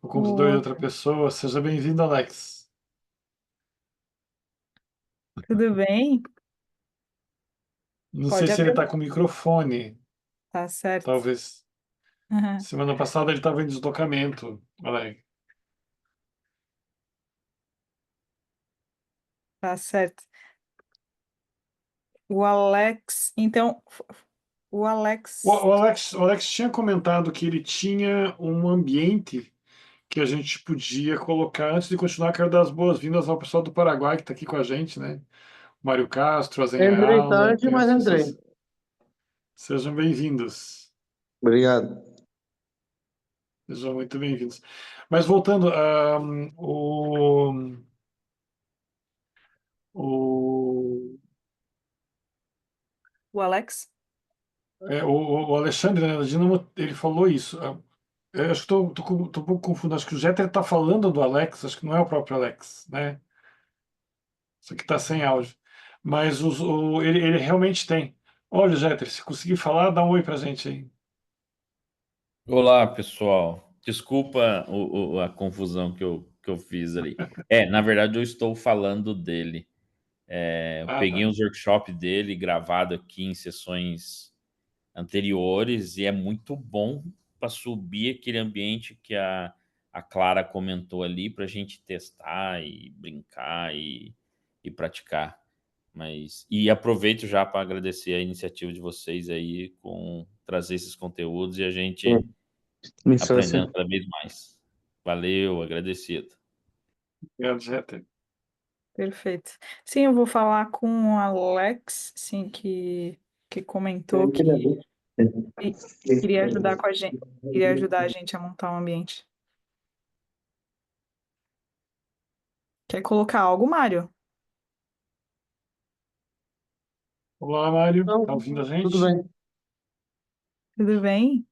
O computador de outra outro. pessoa. Seja bem-vindo, Alex. Tudo bem? Não sei Pode se ele abrir. está com microfone. Tá certo. Talvez. Aham, Semana passada ele estava em deslocamento, Alex. tá certo. O Alex. Então, o O, Alex. o Alex, o Alex tinha comentado que ele tinha um ambiente que a gente podia colocar antes de continuar. Quero dar as boas-vindas ao pessoal do Paraguai que está aqui com a gente, né? Mário Castro, Entrei Azenharala, tarde, tem mas as entrei. pessoas. Sejam bem-vindos. Obrigado. Sejam muito bem-vindos. Mas voltando, o, O Alex? o Alexandre, né, da Dinamo, ele falou isso. Eu acho que estou um pouco confuso. Acho que o Jeter está falando do Alex, acho que não é o próprio Alex, né? Isso aqui está sem áudio. Mas ele realmente tem. Olha, Jeter, se conseguir falar, dá um oi pra gente aí. Olá, pessoal. Desculpa a confusão que eu fiz ali. Na verdade, eu estou falando dele. Eu Ah, peguei tá. uns workshops dele gravado aqui em sessões anteriores e é muito bom para subir aquele ambiente que a Clara comentou ali para a gente testar e brincar e praticar. E aproveito já para agradecer a iniciativa de vocês aí com trazer esses conteúdos e a gente Missão é aprendendo sempre. cada vez mais. Valeu, agradecido. Obrigado, Jeter. Perfeito. Sim, eu vou falar com o Alex, sim, que comentou que queria ajudar com a gente, queria ajudar a gente a montar um ambiente. Quer colocar algo, Mário? Olá, Mário. Não, Tá ouvindo a tudo gente? bem. Tudo bem?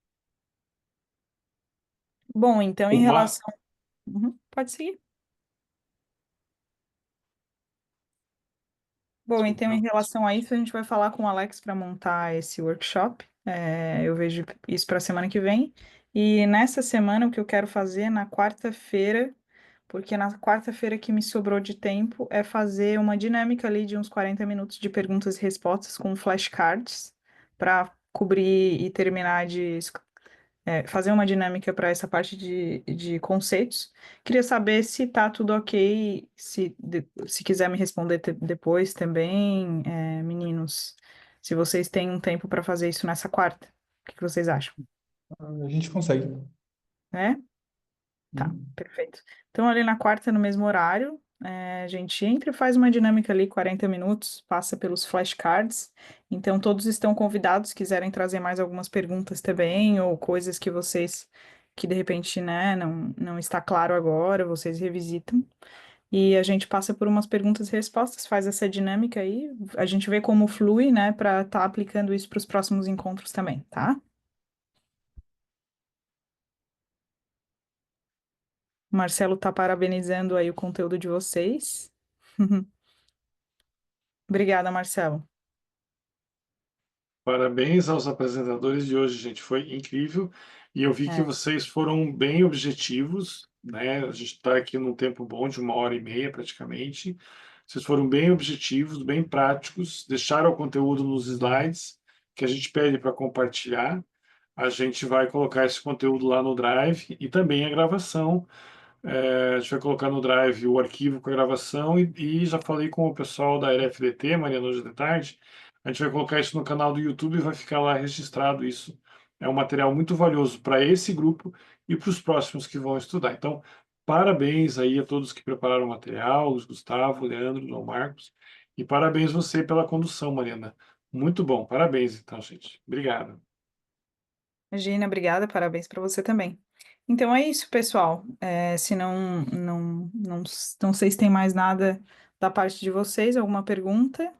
Bom, então O em Ma... relação. Uhum, pode seguir. Bom, então em Desculpa. relação a isso, a gente vai falar com o Alex para montar esse workshop. Eu vejo isso para a semana que vem. E nessa semana, o que eu quero fazer na quarta-feira, porque na quarta-feira que me sobrou de tempo, é fazer uma dinâmica ali de uns 40 minutos de perguntas e respostas com flashcards para cobrir e terminar de fazer uma dinâmica para essa parte de conceitos. Queria saber se tá tudo ok, se quiser me responder depois também, meninos, se vocês têm um tempo para fazer isso nessa quarta. O que que vocês acham? A gente consegue. Né? Tá, Hum. perfeito. Então, ali na quarta, no mesmo horário, a gente entra e faz uma dinâmica ali, 40 minutos, passa pelos flashcards. Então, todos estão convidados, se quiserem trazer mais algumas perguntas também, ou coisas que vocês, que de repente, né, não está claro agora, vocês revisitam. E a gente passa por umas perguntas e respostas, faz essa dinâmica aí, a gente vê como flui, né, para estar aplicando isso para os próximos encontros também, tá? O Marcelo tá parabenizando aí o conteúdo de vocês. Obrigada, Marcelo. Parabéns aos apresentadores de hoje, gente. Foi incrível. E eu vi que É, vocês foram bem objetivos, né? A gente está aqui num tempo bom de 1 hora e meia, praticamente. Vocês foram bem objetivos, bem práticos, deixaram o conteúdo nos slides que a gente pede para compartilhar. A gente vai colocar esse conteúdo lá no Drive e também a gravação. A gente vai colocar no Drive o arquivo com a gravação e já falei com o pessoal da RFDT, Mariana, hoje de tarde. A gente vai colocar isso no canal do YouTube e vai ficar lá registrado isso. É um material muito valioso para esse grupo e para os próximos que vão estudar. Então, Parabéns aí a todos que prepararam o material, Luiz Gustavo, Leandro, João Marcos, e parabéns você pela condução, Mariana. Muito bom, parabéns então, gente. Obrigado. Imagina, obrigada, parabéns para você também. Então é isso, pessoal. Se não sei se tem mais nada da parte de vocês, alguma pergunta,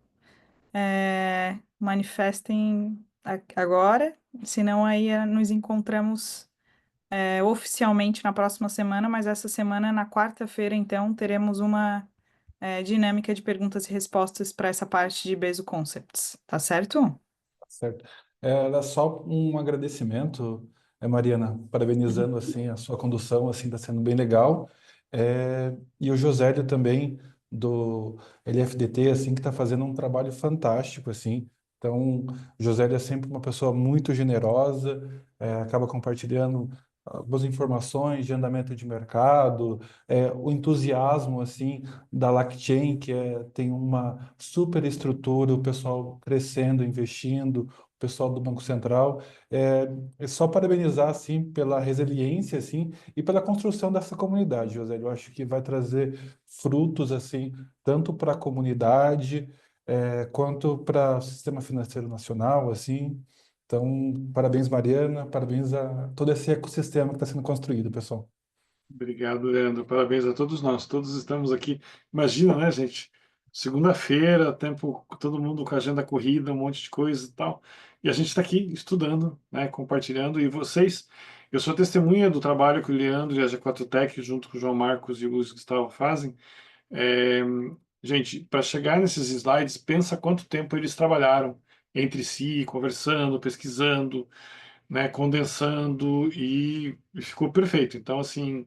manifestem agora, senão aí nos encontramos oficialmente na próxima semana, mas essa semana, na quarta-feira, então, teremos uma dinâmica de perguntas e respostas para essa parte de Bezo Concepts, tá certo? Certo. Era só um agradecimento, Mariana, parabenizando assim a sua condução, assim está sendo bem legal. E o Josélio também do LFDT, assim que está fazendo um trabalho fantástico, assim. Então, o Josélio é sempre uma pessoa muito generosa, acaba compartilhando boas informações de andamento de mercado, o entusiasmo assim da LACchain, tem uma super estrutura, o pessoal crescendo, investindo, o pessoal do Banco Central. É só parabenizar, assim, pela resiliência, assim, e pela construção dessa comunidade, José. Eu acho que vai trazer frutos, assim, tanto para a comunidade, quanto para o sistema financeiro nacional, assim. Então, parabéns, Mariana, parabéns a todo esse ecossistema que está sendo construído, pessoal. Obrigado, Leandro. Parabéns a todos nós. Todos estamos aqui. Imagina, né, gente? Segunda-feira, tempo, todo mundo com a agenda corrida, um monte de coisa e tal. E a gente está aqui estudando, né, compartilhando. E vocês, eu sou testemunha do trabalho que o Leandro e a G4Tech, junto com o João Marcos e o Luiz Gustavo, fazem. É, gente, para chegar nesses slides, pensa quanto tempo eles trabalharam entre si, conversando, pesquisando, né, condensando e ficou perfeito. Então, assim.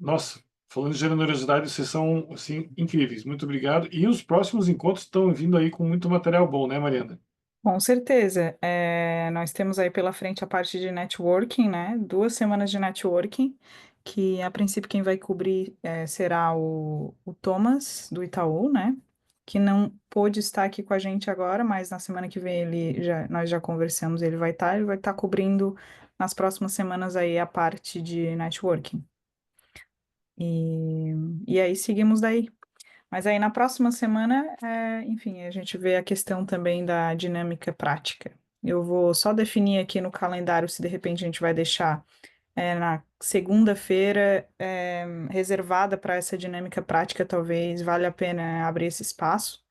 Nossa, falando de generosidade, vocês são assim incríveis. Muito obrigado. E os próximos encontros estão vindo aí com muito material bom, né, Mariana? Com certeza. Nós temos aí pela frente a parte de networking, né? 2 semanas de networking, que a princípio quem vai cobrir será o Thomas, do Itaú, né? Que não pôde estar aqui com a gente agora, mas na semana que vem nós já conversamos, ele vai estar cobrindo nas próximas semanas aí a parte de networking. E aí seguimos daí. Mas aí na próxima semana, enfim, a gente vê a questão também da dinâmica prática. Eu vou só definir aqui no calendário se de repente a gente vai deixar na segunda-feira reservada para essa dinâmica prática, talvez valha a pena abrir esse espaço.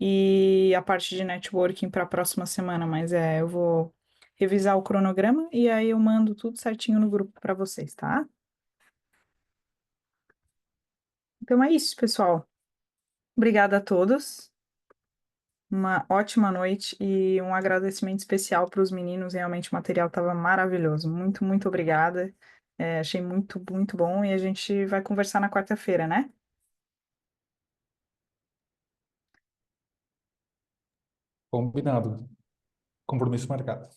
E a parte de networking para a próxima semana, mas eu vou revisar o cronograma e aí eu mando tudo certinho no grupo para vocês, tá? Então é isso, pessoal. Obrigada a todos. Uma ótima noite e um agradecimento especial para os meninos. Realmente o material estava maravilhoso. Muito, muito obrigada. Achei muito, muito bom e a gente vai conversar na quarta-feira, né? Combinado. Compromisso marcado.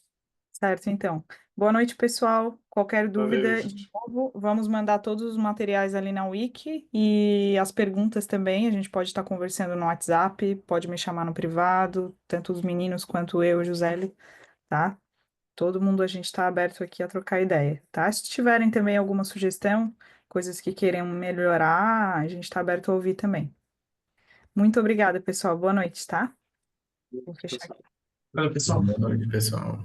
Certo, então. Boa noite, pessoal. Qualquer Valeu, dúvida, de gente. novo, vamos mandar todos os materiais ali na Wiki e as perguntas também. A gente pode estar conversando no WhatsApp, pode me chamar no privado, tanto os meninos quanto eu, José, tá? Todo mundo a gente está aberto aqui a trocar ideia, tá? Se tiverem também alguma sugestão, coisas que queiram melhorar, a gente está aberto a ouvir também. Muito obrigada, pessoal. Boa noite, tá? Vou fechar aqui. Valeu, pessoal. Boa noite, pessoal.